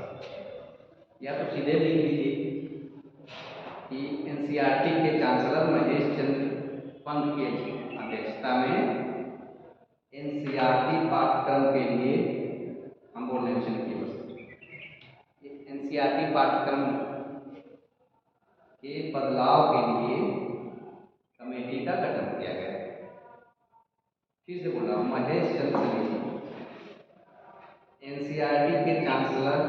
या तो सीधे लिख लीजिए कि एनसीईआरटी के चांसलर महेश चंद्र पंत की अध्यक्षता में एनसीईआरटी पाठ्यक्रम के लिए हम बोलने में लिखिए बस, एनसीईआरटी पाठ्यक्रम के बदलाव के लिए कमेटी का गठन किया गया। फिर से बोला, महेश चंद्र समिति, एनसीईआरटी के चांसलर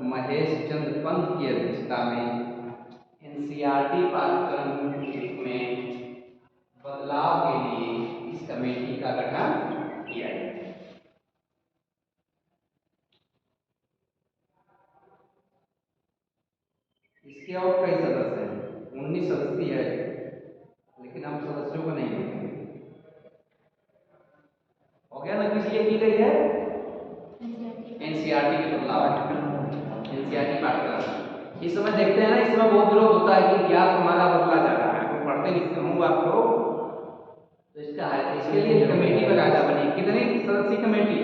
महेश चंद्र पंत की अध्यक्षता में एनसीईआरटी पाठ्यक्रम में बदलाव के लिए इस कमेटी का गठन किया गया। इसके और कई सदस्य हैं, 19 सदस्य है, लेकिन हम सदस्यों को नहीं देखेंगे। हो गया ना, किस लिए की गई है? एनसीईआरटी के बदलाव। एनसीईआरटी पाठ्यक्रम। इस समय देखते हैं ना, इस समय बहुत विरोध होता है कि इतिहास हमारा बदला जा रहा है। मैं पढ़ते लिखते हूँ आप लोग, तो इसके लिए कमेटी बकायदा बनी। कितनी सदस्यीय कमेटी?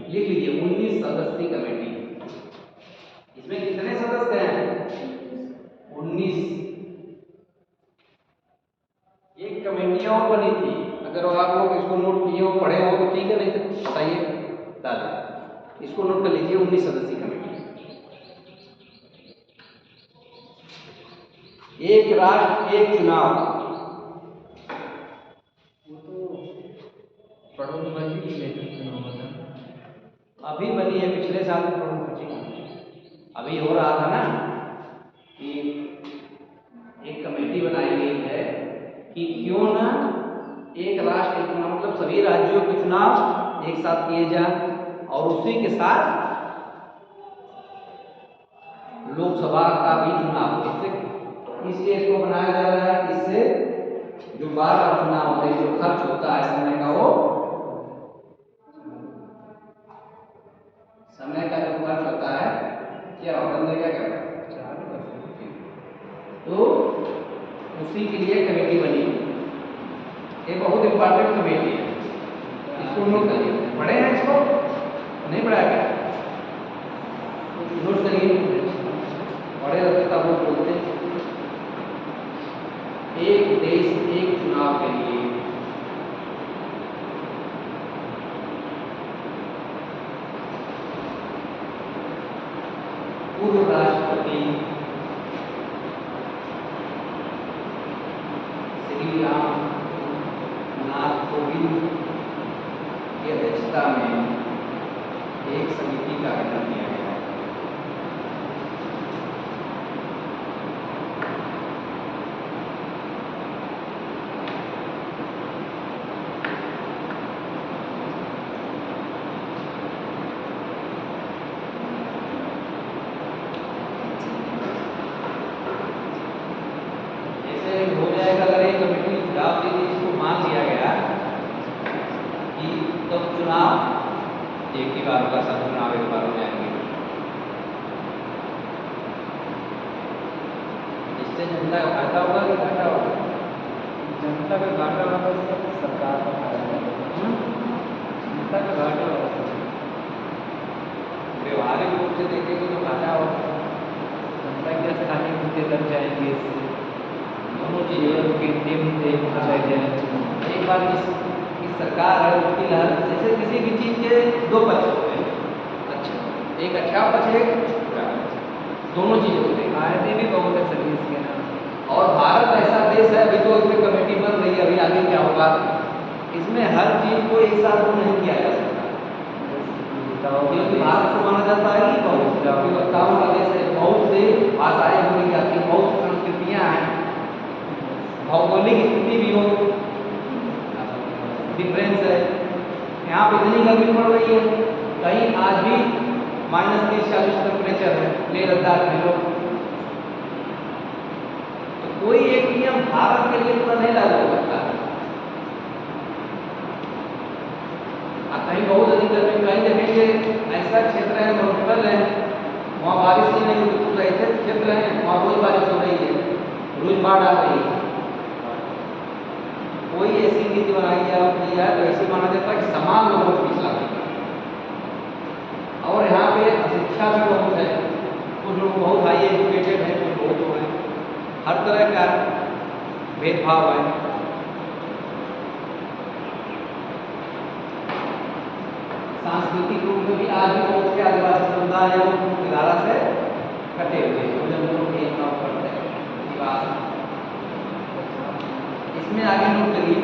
लिख लीजिए, 19 सदस्यीय कमेटी। इसमें कितने सदस्य हैं? 19। एक कमेटी और बनी थी, अगर आप लोग इसको नोट किए हो, पढ़े हो तो ठीक है, नहीं तो बताइए, बता दें। इसको नोट कर लीजिए, 19 सदस्यीय कमेटी। एक राष्ट्र एक चुनाव,
वो तो प्रणब मुखर्जी की चुनाव था।
अभी बनी है, पिछले साल में प्रणब मुखर्जी की अभी हो रहा था ना कि एक कमेटी बनाई गई है कि क्यों ना एक राष्ट्र एक चुनाव, मतलब सभी राज्यों के चुनाव एक साथ किए जाए और उसी के साथ लोकसभा का भी चुनाव हो। इसलिए इसको बनाया जा रहा है, इससे जो बार बार चुनाव होते हैं, जो खर्च होता है समय का, वो समय का जो खर्च होता है, क्या होता है, क्या तो उसी के लिए कमेटी बनी। ये बहुत इंपॉर्टेंट कमेटी है, इसको नोट करिए। पढ़े हैं इसको? नहीं पढ़ा क्या? नोट करिए, पढ़े रहते तब वो बोलते हैं। एक देश एक चुनाव के लिए पूर्व राष्ट्रपति श्री राम नाथ कोविंद की अध्यक्षता में एक समिति का गठन किया गया है। हो जाएगा, अगर एक कमेटी सुझाव दे दी, इसको मान लिया गया कि तो चुनाव एक ही बार होगा, सब चुनाव एक बार हो जाएंगे। इससे जनता का फायदा होगा कि घाटा होगा?
जनता का घाटा होगा, सरकार का फायदा होगा। जनता का घाटा होगा।
व्यवहारिक रूप से देखेंगे तो घाटा होगा।
जनता के स्थानीय मुद्दे लग जाएंगे, इससे
दोनों चीज़ें
केंद्रीय मुद्दे पहुँचाए जाएंगे।
एक बार की सरकार है, उसकी लहर, जैसे किसी भी चीज़ के दो पक्ष होते हैं। अच्छा, एक अच्छा पक्ष है, दोनों चीज़ें होते हैं।
फायदे भी बहुत है सभी इसके ना।
और भारत ऐसा देश है, अभी तो इसमें कमेटी बन रही है, अभी आगे क्या होगा, इसमें हर चीज़ को एक साथ नहीं किया जा सकता, क्योंकि भारत को माना जाता है कि बहुत विविधताओं का देश है, बहुत से भाषाएं बोली जाती हैं, बहुत संस्कृतियाँ हैं, भौगोलिक स्थिति भी हो डिफरेंस है। यहाँ पे इतनी गर्मी पड़ रही है, कहीं आज भी -30-40 टेम्परेचर है, लेह लद्दाख में लोग। तो कोई एक नियम भारत के लिए पूरा नहीं लागू हो सकता है। कहीं बहुत अधिक गर्मी, कहीं देखेंगे ऐसा क्षेत्र है, म्यूनिसिपल है, वहाँ बारिश ही नहीं होती, तो ऐसे क्षेत्र हैं वहाँ रोज बारिश हो रही है, रोज बाढ़ आ रही है। कोई ऐसी नीति बनाई जाए तो ऐसे माना जाता है कि समान लोगों को पिछला देगा। और यहाँ पे शिक्षा भी बहुत है, कुछ लोग बहुत हाई एजुकेटेड हैं, कुछ बहुत लोग हैं, हर तरह का भेदभाव है। सांस्कृतिक रूप में भी आज भी बहुत से आदिवासी समुदाय हैं, वो धारा से कटे हुए हैं, जब लोग भेदभाव करते हैं निवास। इसमें आगे नोट करिए,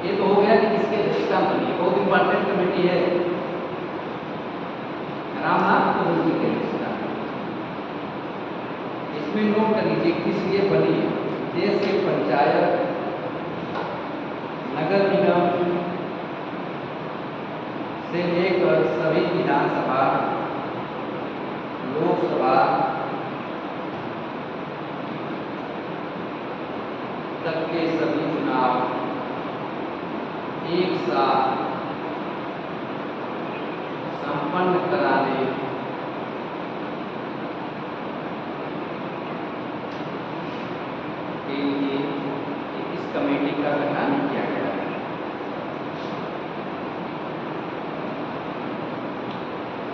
ये तो हो गया कि किसकी अध्यक्षता बनी, बहुत इंपॉर्टेंट कमेटी है, रामनाथ कोविंद जी की अध्यक्षता। इसमें नोट कर लीजिए किस लिए बनी है। देश के पंचायत, नगर निगम से लेकर सभी विधानसभा, लोकसभा तक के सभी चुनाव एक साथ संपन्न कराने कमेटी का गठन किया गया है।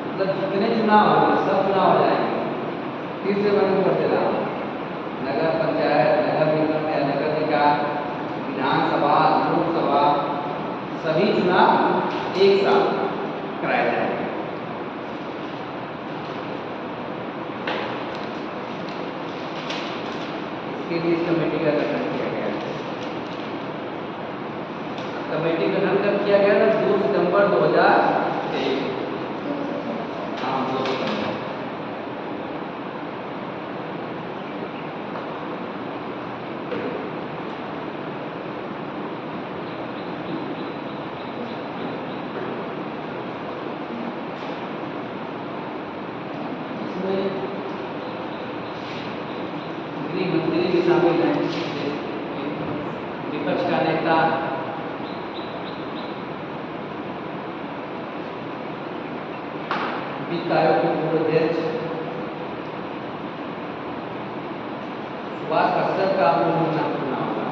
मतलब जितने चुनाव हो सब चुनाव हो जाएंगे, फिर से मैं करते रहा, नगर पंचायत, नगर निगम या नगर निकाय, विधानसभा, लोकसभा, सभी चुनाव एक साथ कराए जाएंगे। इसके लिए इस कमेटी का गठन किया गया है। कमेटी गठन कब किया गया था? 2 सितंबर 2023। हाँ, 2 सितंबर। गृह मंत्री भी शामिल हैं, विपक्ष का नेता वित्त आयोग के पूर्व अध्यक्ष सुभाष कश्यप का नाम सुना होगा।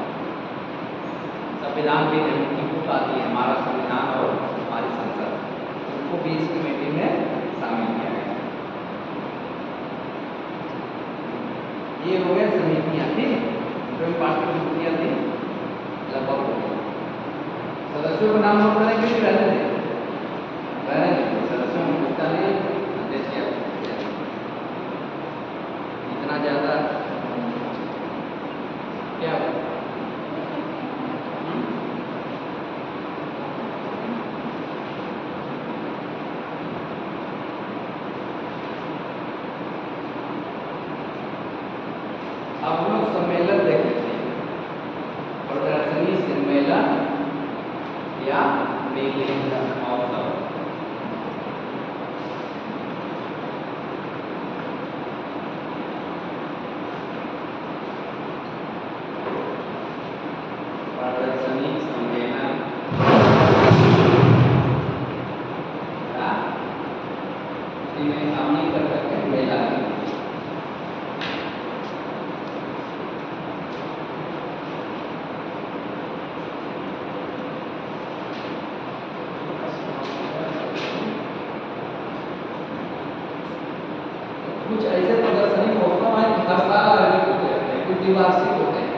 संविधान भी उनकी बुक आती है, हमारा संविधान और हमारी संसद, उनको भी इस कमेटी में शामिल किया गया। ये हो गया समितियाँ, ठीक, जो पार्टी की समितियाँ थी लगभग हो गई। सदस्यों का नाम नोट करें कि रहने दें? रहने दें, सदस्यों में पूछता नहीं, अध्यक्ष क्या इतना ज़्यादा क्या अब हम लोग सम्मेलन देख लेते हैं। प्रदर्शनी, सम्मेलन या मेले का अवसर। प्रदर्शनी, सम्मेलन या उसी में शामिल कर सकते हैं मेला। कुछ ऐसे प्रदर्शनी महोत्सव हैं हर साल आयोजित होते रहते हैं, कुछ द्विवार्षिक होते हैं,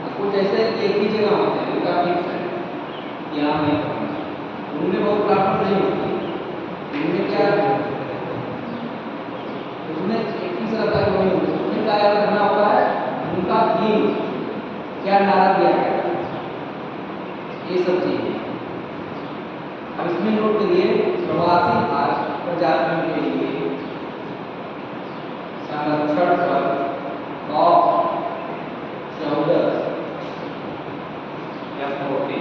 और कुछ ऐसे एक ही जगह होते हैं, उनका फिक्स है यहाँ नहीं होना, उनमें बहुत प्राप्त नहीं होती। इनमें क्या उसमें एक ही रहता है, वही उसमें क्या करना होता है, उनका थीम क्या नारा दिया गया, ये सब चीजें। अब इसमें नोट करिए, प्रवासी भारत प्रजातियों के लिए संरक्षण पर COP14 या 14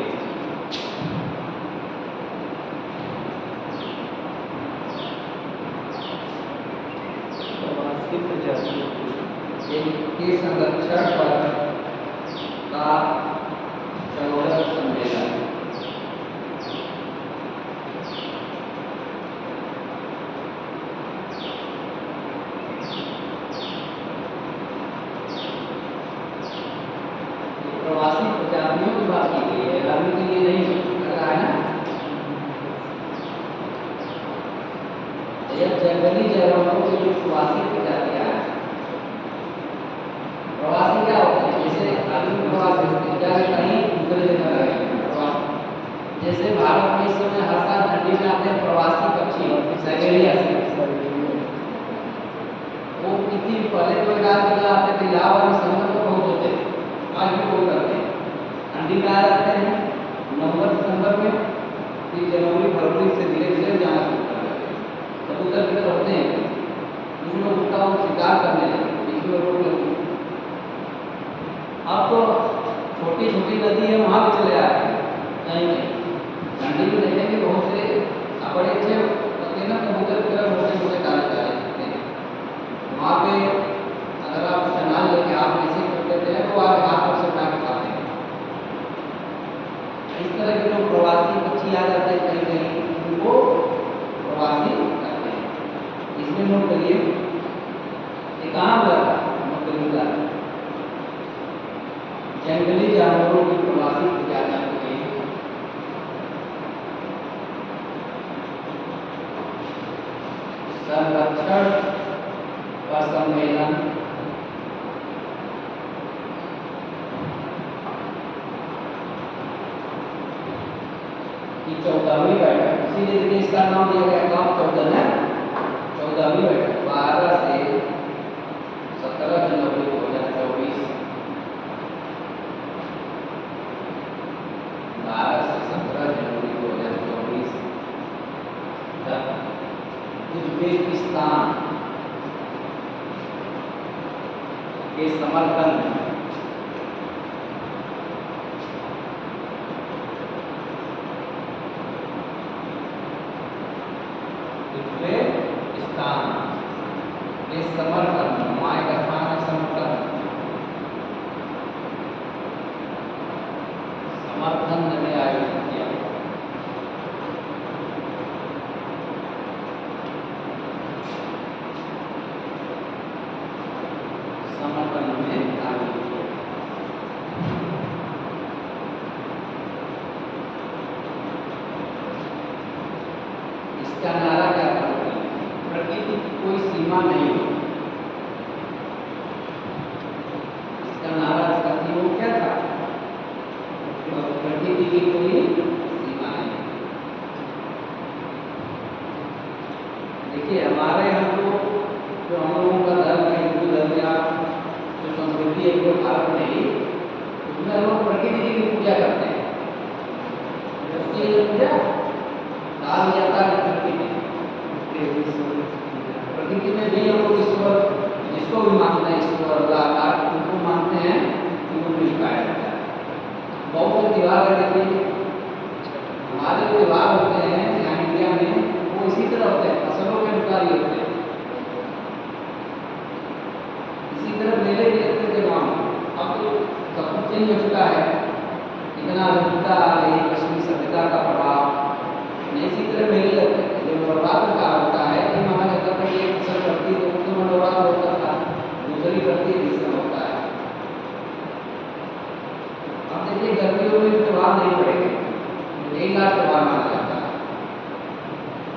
प्रवासी प्रजातियों
के संरक्षण पर का 14 सम्मेलन। प्रवासी प्रजातियों की बात की गई है, रंग के लिए नहीं लग रहा है ना। यह जंगली जानवरों की जो प्रवासी प्रजातियां हैं, प्रवासी क्या होते हैं? जैसे आदमी प्रवासी होते हैं, क्या कहीं दूसरे जगह रहेंगे प्रवासी। जैसे भारत में इस समय हर साल ठंडी में आते हैं प्रवासी पक्षी साइबेरिया से, वो किसी पहले तो आते थे, इलाहाबाद में समुद्र में बहुत होते हैं, आज भी बहुत करते हैं। ठंडी में आ जाते हैं नवंबर दिसंबर में, फिर जनवरी फरवरी से धीरे धीरे जाना शुरू कर देते हैं। कबूतर की तरह होते हैं, कुछ लोग उसका वो शिकार करने लगे, बीच में रोक लगी। अब तो छोटी छोटी नदी है, वहाँ भी चले आए कहीं ठंडी में देखेंगे बहुत से बड़े अच्छे होते हैं ना कबूतर की तरह, मोटे मोटे काले काले होते हैं। वहाँ पे अगर आप चना लेके आप ऐसे कर देते हैं तो आप हाथ से उठा के खाते हैं। इस तरह के जो प्रवासी पक्षी आ जाते हैं कहीं कहीं, उनको करोड़ की प्रवासी प्रजातियों के संरक्षण का सम्मेलन की 14वीं बैठक, इसीलिए देखिए इसका नाम दिया गया काम 14 है। 14वीं बैठक 12 से 17 जनवरी 2024, 12 से 17 जनवरी 2024 तक उज्बेकिस्तान के समर्थन में उज्बेकिस्तान के समर्थन, माय का स्थान है समर्थन, समर्थन ने आयोजित किया। समर्थन में आयोजित किया। इसका नारा क्या था? प्रकृति की कोई सीमा नहीं हो। इसका नारा इसका थी वो क्या था? प्रकृति की कोई सीमा नहीं। देखिए हमारे यहाँ तो जो हम लोगों का धर्म है, हिंदू धर्म या जो संस्कृति है वो भारत में ही, उसमें हम लोग प्रकृति की पूजा करते हैं। उसकी जो पूजा कहा जाता है प्रकृति में भी हम लोग ईश्वर जिसको भी मानते हैं, ईश्वर अल्लाह उनको मानते हैं, उनको भी पाया जाता है। बहुत से त्योहार है, देखिए हमारे जो त्योहार होते हैं यहाँ इंडिया में वो इसी तरह होते हैं, फसलों के अनुसार ही होते हैं। इसी तरह मेले भी लगते थे वहाँ। अब तो सब कुछ चेंज हो चुका है, इतना आधुनिकता आ गई, पश्चिमी सभ्यता का प्रभाव। इसी तरह मेले लगते थे। जो नवरात्र का होता है ये माना जाता था कि एक फसल करती है तो उस समय नवरात्र होता था, दूसरी करती है तीसरा होता है। अब देखिए गर्मियों में त्योहार नहीं पड़ेंगे, एक लाख त्योहार माना जाता है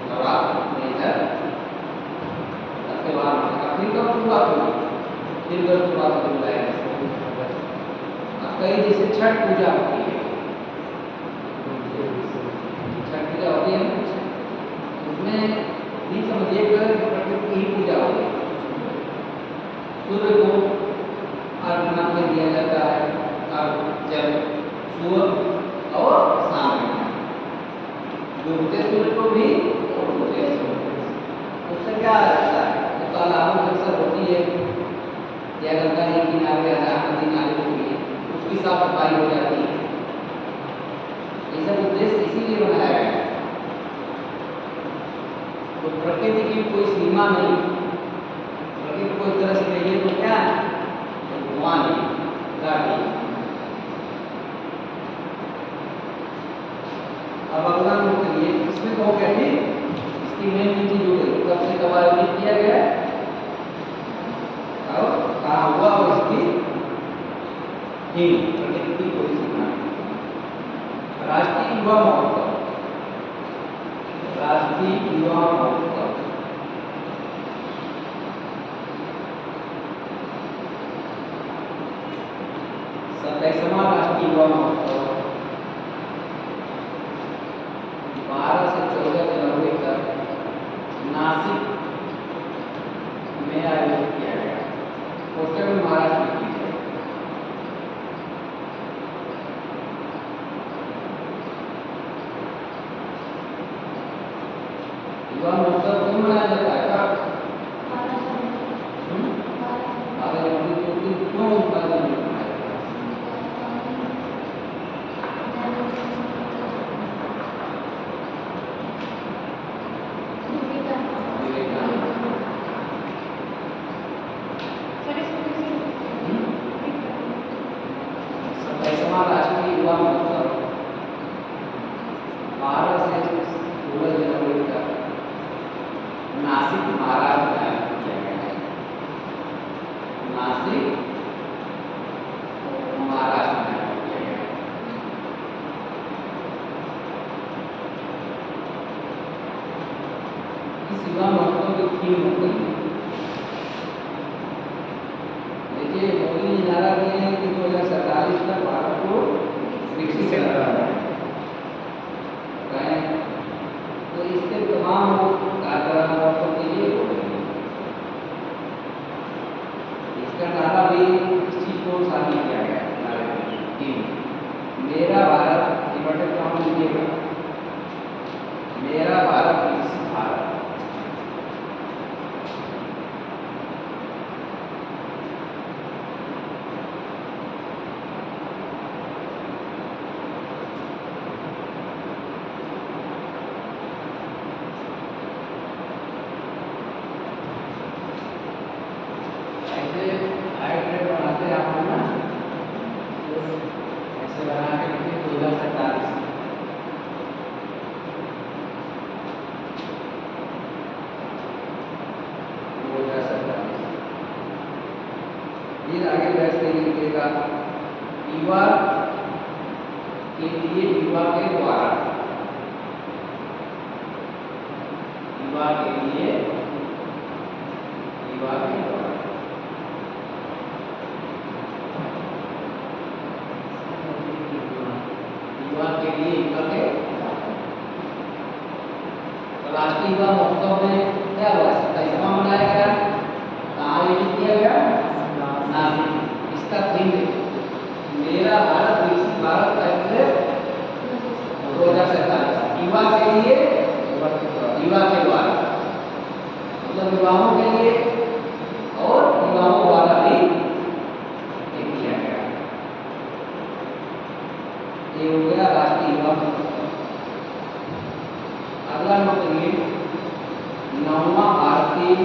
नवरात्र मेजर त्योहार माना। फिर कब शुरुआत हुई? फिर गर्म शुरुआत हो जाएगा। अब कई जैसे छठ पूजा होती है, छठ पूजा होती है, उसमें नहीं समझिए प्रकृति की ही पूजा होती है। सूर्य को अर्घ में दिया जाता है, जब सूर्य और शाम में डूबते सूर्य को भी उगते सूर्य, उससे क्या रहता है? तो तालाबों में अक्सर होती है या गंगा जी किनारे नदी नाले होती है, उसकी साफ सफाई हो जाती है। ये सब उद्देश्य इसीलिए बनाया गया है। तो प्रकृति की कोई सीमा नहीं, प्रकृति को एक तरह से कहिए तो क्या है? भगवान है, गाड़ी। अब अगला नोट करिए, इसमें कहो क्या थी? इसकी मेन चीज हो गई कब से कब आयोजित किया गया है और कहाँ हुआ और इसकी थीम प्रकृति की कोई सीमा नहीं। राष्ट्रीय युवा महोत्सव, राष्ट्रीय युवा महोत्सव 27वां राष्ट्रीय युवा महोत्सव 12 से 14 जनवरी तक नासिक में आयोजित किया गया। पोस्टर में महाराष्ट्र की है। युवा महोत्सव क्यों मनाया जाता है? राष्ट्रीय युवा महोत्सव 12 से 16 जनवरी तक नासिक महाराष्ट्र में आयोजित किया गया है। नासिक महाराष्ट्र में आयोजित किया गया है। थीम होती है। देखिए मोदी ने नारा दिए हैं कि 2047 तक भारत को विकसित करना है। तो इसके तमाम कार्यक्रम और सब चीजें हो रही हैं। इसका नारा भी इस चीज को शामिल किया गया है नारे में कि मेरा भारत इन्वर्टेड कॉमा लीजिएगा, मेरा भारत विकसित भारत। ऐसे हाइड्रेट बनाते हैं आप लोग ना, ऐसे बना के लिखिए 2047। फिर आगे वैसे लिखिएगा युवा के लिए, युवा के द्वारा, युवा के लिए, युवा के द्वारा। युवा के लिए, युवा के तो राष्ट्रीय युवा महोत्सव में क्या हुआ, 27वां मनाया गया। कहाँ आयोजित किया गया, नासिक। इसका थीम मेरा भारत विकसित भारत का 2047, युवा के लिए, युवा के द्वारा, मतलब युवाओं के लिए और युवाओं द्वारा भी किया गया। ये हो गया राष्ट्रीय युवा महोत्सव। अगला नोट करिए 9वां भारतीय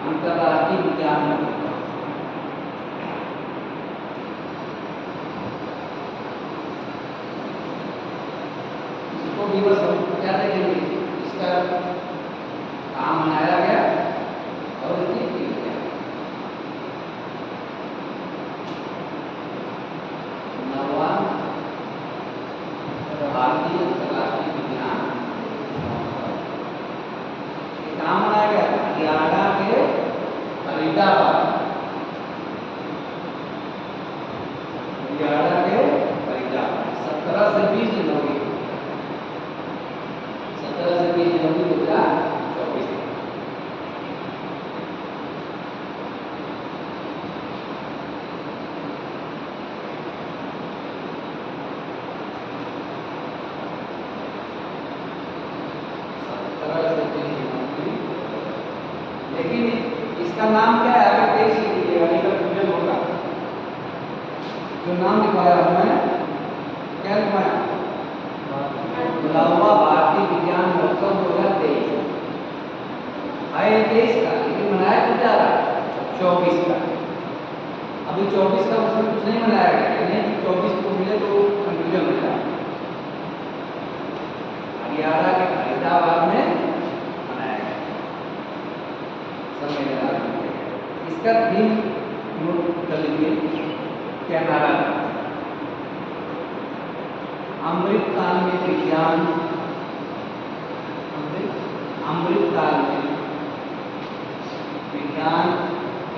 अंतर्राष्ट्रीय विज्ञान महोत्सव। इसको दिवस क्या देखेंगे, इसका काम मनाया गया और इसकी थीम क्या है। 9वां भारतीय अंतर्राष्ट्रीय विज्ञान महोत्सव कहाँ मनाया गया, हरियाणा के फरीदाबाद, हरियाणा के फरीदाबाद 17 से 20 जनवरी, 17 से 20 जनवरी 2024। लेकिन इसका नाम क्या है, अगर तेज लिखिएगा नहीं तो कंफ्यूजन होगा। जो नाम लिखवाया हमने, क्या लिखवाया, 9वां भारतीय विज्ञान महोत्सव 2023 है 23 का, लेकिन मनाया कब जा रहा है, 24 का। अभी 24 का उसमें कुछ नहीं मनाया गया, नहीं कि 24 को मिले तो कंफ्यूजन हो जाए। हरियाणा के फरीदाबाद में मनाया गया, सब इसका थीम नोट कर लीजिए, क्या नारा, अमृत काल में विज्ञान, अमृत काल में विज्ञान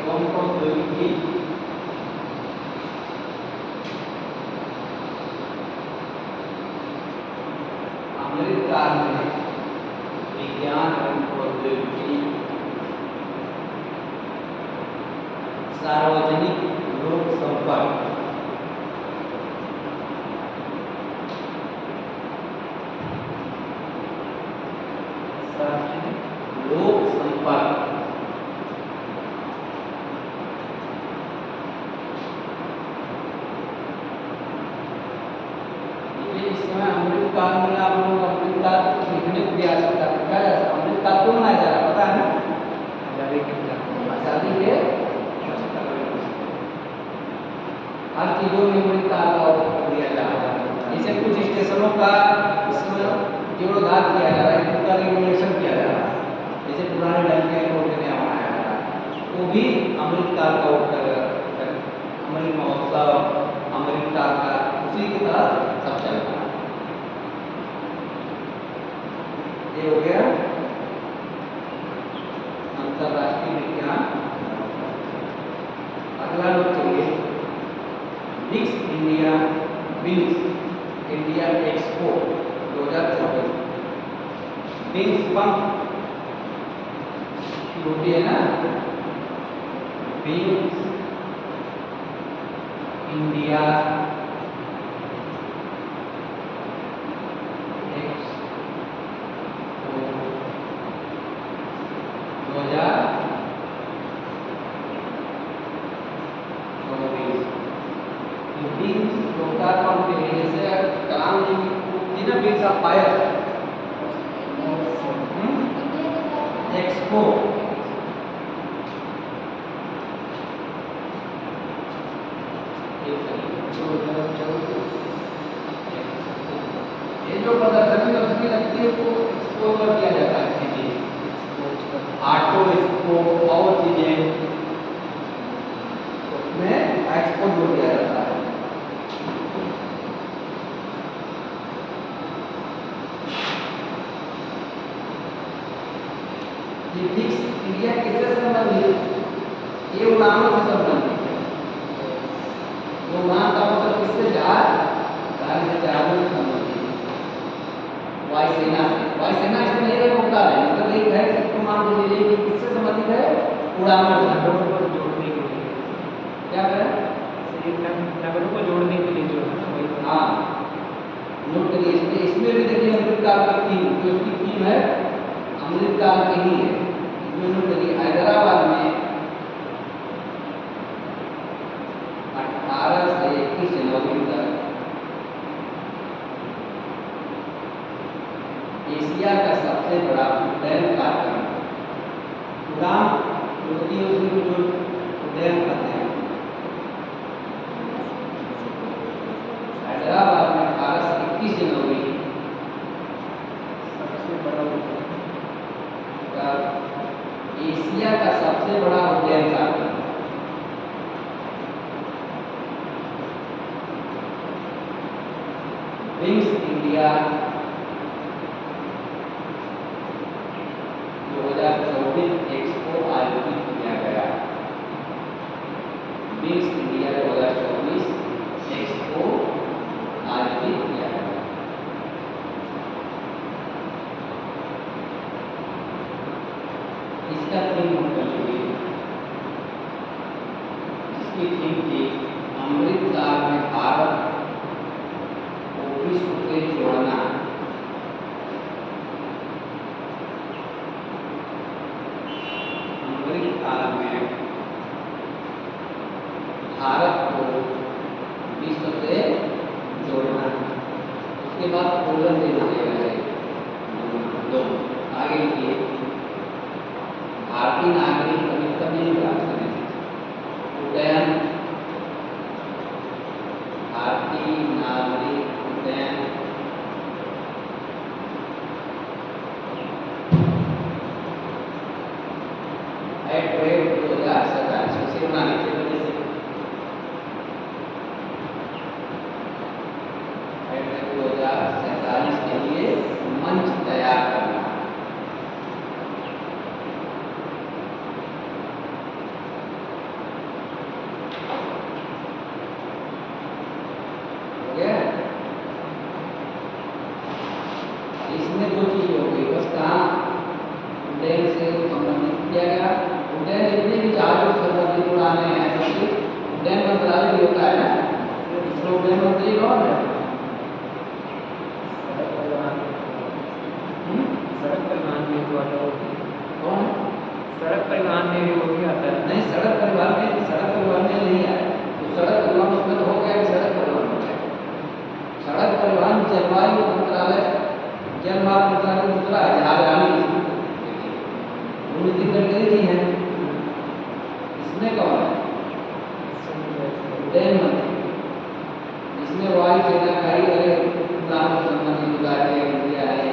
एवं प्रौद्योगिकी अमृत काल में विज्ञान एवं प्रौद्योगिकी सार्वजनिक लोक संपर्क, लोक संपर्क, इस समय अमृत काल में आप लोग अमृत काल कुछ लिखने को भी आ सकता है। क्या अमृत काल क्यों मनाया जा रहा है, पता है ना, आजादी के हर चीजों में अमृत काल का उपयोग दिया जा रहा है। जैसे कुछ स्टेशनों का इस समय जीर्णोद्धार किया जा रहा है, उनका रिनोवेशन किया जा रहा है, जैसे पुराने ढंग के रोड नया बनाया जा रहा है, वो भी अमृत काल का अमृत महोत्सव, अमृत काल का उसी के तहत सब चल रहा है। ये हो गया विश्वम होती है ना, विंग्स इंडिया एक्सपो 2024। विंग्स लोकार्पण के लिए जैसे कलाम जी की ना विंग्स ऑफ फायर एक्सपो ये जो प्रदर्शनी उसकी लगती है उसको एक्सपो कर दिया जाता है चीजें, ऑटो एक्सपो और चीजें उसमें एक्सपो जोड़ दिया जाता है। ये फिक्स इंडिया किससे संबंधित, ये उड़ानों से संबंधित है। वो उड़ान का मतलब किससे, जहाज से जहाजों से संबंधित, वायुसेना से। वायुसेना इसमें नहीं होता है, मतलब एक है इसको मान लीजिए कि किससे संबंधित है, उड़ानों से।
नगरों को जोड़ने के लिए,
क्या करें,
नगरों को जोड़ने के लिए जो है ना वही।
हाँ नोट करिए, इसमें भी देखिए अमृतकाल का थीम, जो इसकी थीम है अमृतकाल की ही है। इसमें नोट करिए हैदराबाद में 18 से 21 जनवरी तक एशिया का सबसे बड़ा उड्डयन कार्यक्रम, उड़ान होती है उसमें जो उड्डयन करते हैं हैदराबाद में 18 से 21 जनवरी
सबसे बड़ा
का एशिया का सबसे बड़ा उड्डयन कार्यक्रम। विंग्स इंडिया 2024 एक्सपो आयोजित किया गया। विंग्स इंडिया 2024 एक्सपो आयोजित किया गया। इसका थीम नोट कर लीजिए, इसकी थीम थी अमृतकाल में भारत को विश्व से जोड़ना। अमृतकाल में भारत को विश्व से जोड़ना। उसके बाद कोलन दे दीजिएगा, दो आगे लिखिए, भारतीय नागरिक कभी कभी उड्डयन, भारतीय नागरिक उड्डयन एक्ट 2047 से बनाने की वजह से एक्ट 2047 के लिए मंच तैयार करना। इसमें दो चीज हो गई, बस कहाँ उड्डयन से संबंधित किया गया। उड्डयन जितने भी जहाजों से संबंधित उड़ाने हैं सबकी उड्डयन मंत्रालय भी होता है ना, इसमें उड्डयन मंत्री कौन है,
सड़क परिवहन में जो आता है
कौन है,
सड़क परिवहन में भी वो भी आता है।
नहीं सड़क परिवहन में नहीं आया, तो सड़क परिवहन उसमें तो हो गया कि सड़क परिवहन हो गया। सड़क परिवहन जलवायु मंत्रालय, जलवायु मंत्रालय दूसरा है, जहाजरानी नितिन गडकरी जी हैं। इसमें कौन है, उड्डयन मंत्री, इसमें वायुसेना का ही उड़ान से संबंधित उड़ाने इंडिया है,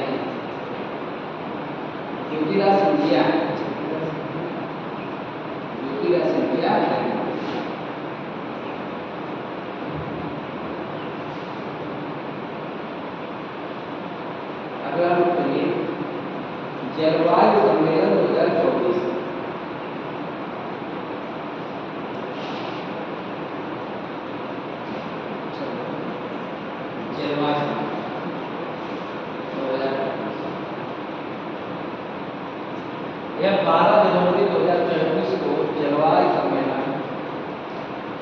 ज्योतिराज सिंधिया है। अगला नोट करिए, जलवायु सम्मेलन 2024। जलवायु 2024 यह 12 जनवरी 2024 को जलवायु सम्मेलन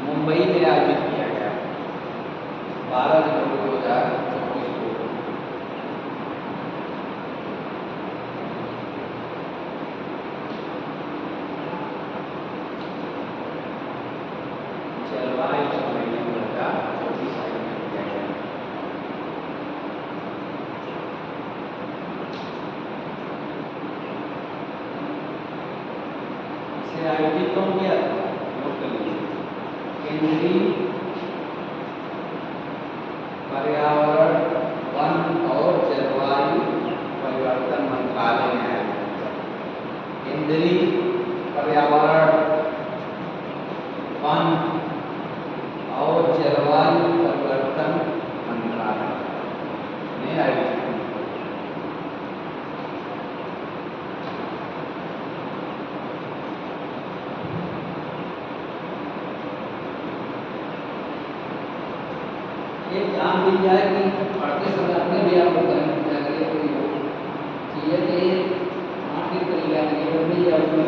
मुंबई में आयोजित किया गया। 12 जनवरी 2024 को जलवायु सम्मेलन 2024 आयोजित किया गया। इसे आयोजित कौन किया था? नोट कर लीजिए। केंद्रीय पर्यावरण, वन और जलवायु परिवर्तन मंत्रालय ने आयोजित किया। केंद्रीय पर्यावरण, वन और जलवायु परिवर्तन मंत्रालय ने आयोजित किया। ये ध्यान दी जाए कि पढ़ते समय अपने भी आप लोग अगर ये कोई चीज़ें कि मानसिक तरीका नहीं बदली या उसमें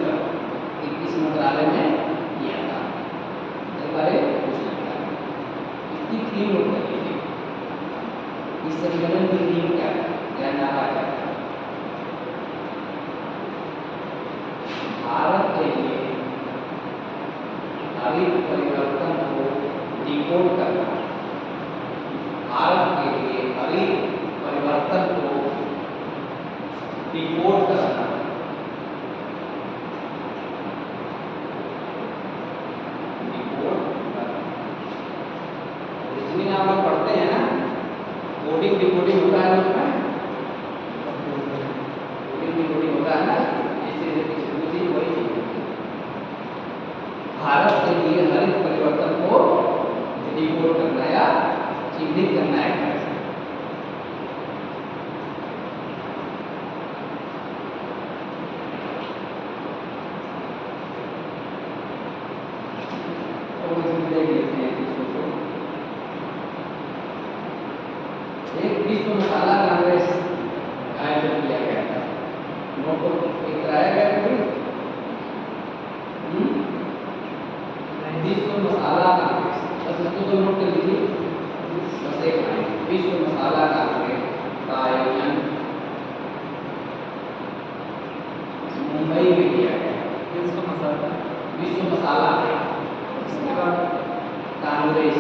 कि किस मंत्रालय में किया था इस बारे कुछ नहीं था। इसकी थीम नोट कर लीजिए। इस सम्मेलन की थीम क्या है या नारा क्या है? भारत के लिए हरित परिवर्तन को डिकोड करना। भारत के लिए हरित परिवर्तन को डिकोड करना। डिकोड करना। इसमें आप लोग पढ़ते हैं ना, कोडिंग डिकोडिंग होता है उसमें। कोडिंग डिकोडिंग होता है ना, जैसे चीज वही चीज। भारत के लिए हरित परिवर्तन को डिकोड करना या चिन्हित करना है। एक विश्व मसाला कांग्रेस आयोजित किया गया था। नोट को कराया गया था। विश्व मसाला कांग्रेस, बस इसको तो नोट कर लीजिए। बस एक लाइन, विश्व मसाला कांग्रेस का आयोजन मुंबई में किया गया।
विश्व मसाला
कांग्रेस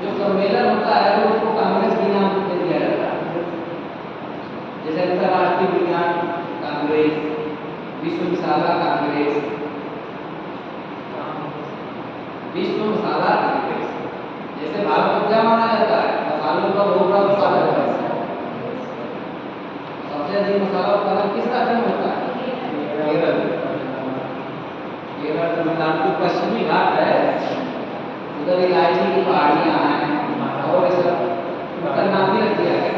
जो सम्मेलन होता है वो उसको कांग्रेस के नाम से दिया जाता है। जैसे अंतर्राष्ट्रीय विज्ञान कांग्रेस, विश्व मसाला कांग्रेस, विश्व मसाला कांग्रेस। जैसे भारत को क्या माना जाता है? मसालों का बहुत बड़ा उत्पादक है। सबसे अधिक मसाला उत्पादन किस राज्य में होता है? केरल। केरल तमिलनाडु पश्चिमी घाट है, उधर इलायची की पहाड़ियाँ हैं और इस उनका नाम भी रख दिया गया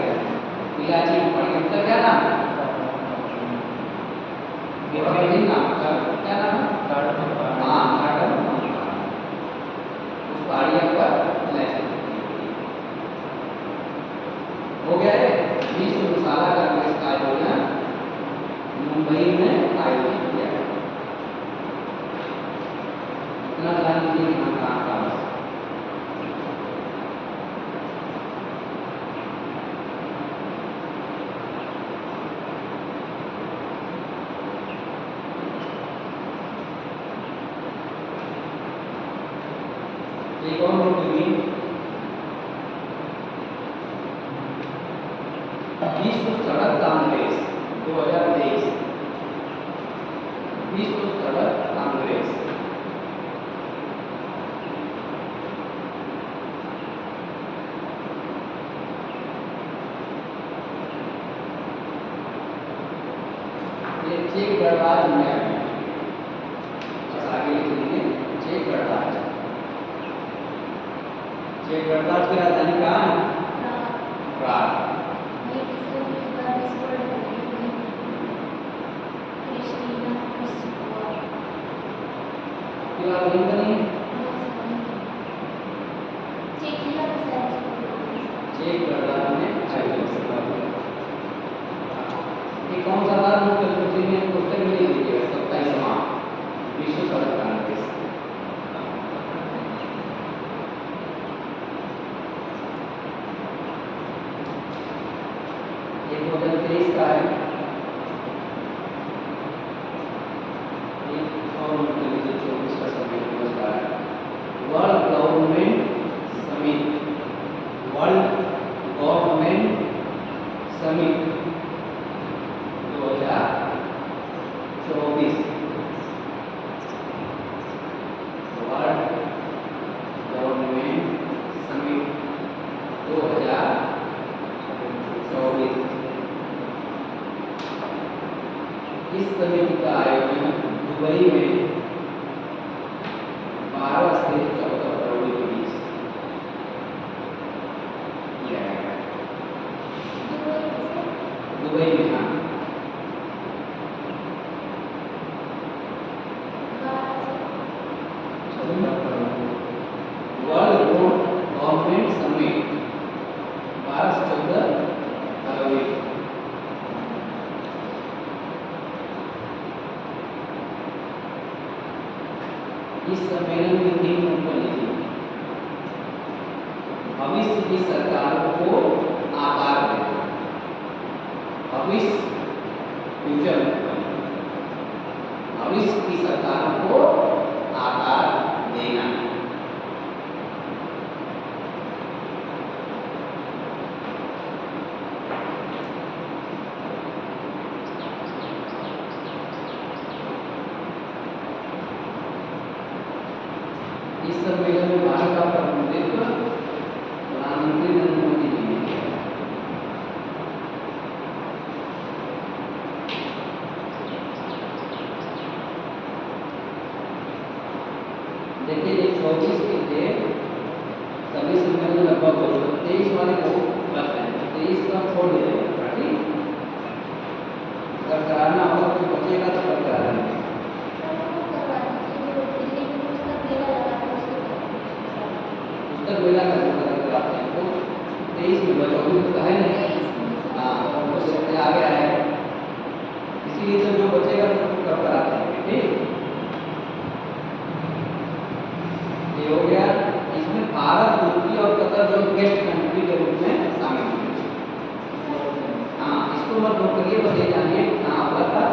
इलायची की पहाड़ी। उनका क्या नाम है? नाम क्या नाम है? हाँ, गार्डन। उस पहाड़ियों पर इलायची हो गया है। विश्व मसाला कांग्रेस का आयोजन मुंबई में आयोजित किया गया। इतना ध्यान दीजिए कि कहाँ का एक और नोट कीजिए। विश्व सड़क कांग्रेस 2023। विश्व सड़क कांग्रेस ये चेक गणराज्य में है। आगे लिख लीजिए चेक गणराज्य। चेक गणराज्य की राजधानी कहाँ है? प्राग। चेक गणराज्य में कौन सा था? में एक पुस्तक में लिख दीजिएगा 27वां विश्व सड़क कांग्रेस। ये 2023 का है। और 2024 का समिट दिवस का है। World government summit, world government summit 2024, world government summit 2024। इस समिति का आयोजन दुबई में 12 से 14 फरवरी के बीच किया गया। दुबई में, हाँ, वर्ल्ड गवर्नमेंट समिट 12 से 14 फरवरी। इस सम्मेलन में 3 नंबर लिखी, भविष्य की सरकारों को आकार देना। भविष्य, फ्यूचर, भविष्य की सरकारों को आकार देना। इस सम्मेलन में भारत का प्रतिनिधित्व प्रधानमंत्री नरेंद्र मोदी जी ने किया। देखिए ये 24 के थे, सभी सम्मेलन लगभग हो गए, 23 वाले को बच रहे हैं, 23 का छोड़ देंगे। ठीक, अगर कराना होगा तो बचेगा तो कल करा देंगे। पुस्तक मेला का जो कराते हैं तो 23 में बचा, 24 तो है नहीं। हाँ, उससे आगे आएगा, इसीलिए तो जो बचेगा तो कब कराते हैं। ठीक, ये हो गया। इसमें भारत, तुर्की और कतर जो गेस्ट कंट्री के रूप में शामिल हुए। हाँ, इसको मत नोट करिए, बस ये जानिए कहाँ हुआ था।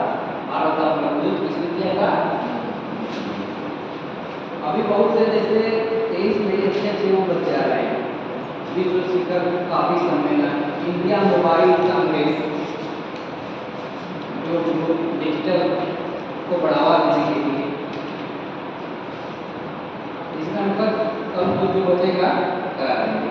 भारत का प्रबंध किसने किया था। अभी बहुत से जैसे 23 में अच्छे वो बच्चे आ रहे हैं। विश्व शिखर काफी सम्मेलन, इंडिया मोबाइल कांग्रेस, जो डिजिटल को बढ़ावा देने के लिए, इसका मतलब कल जो बचेगा करा देंगे।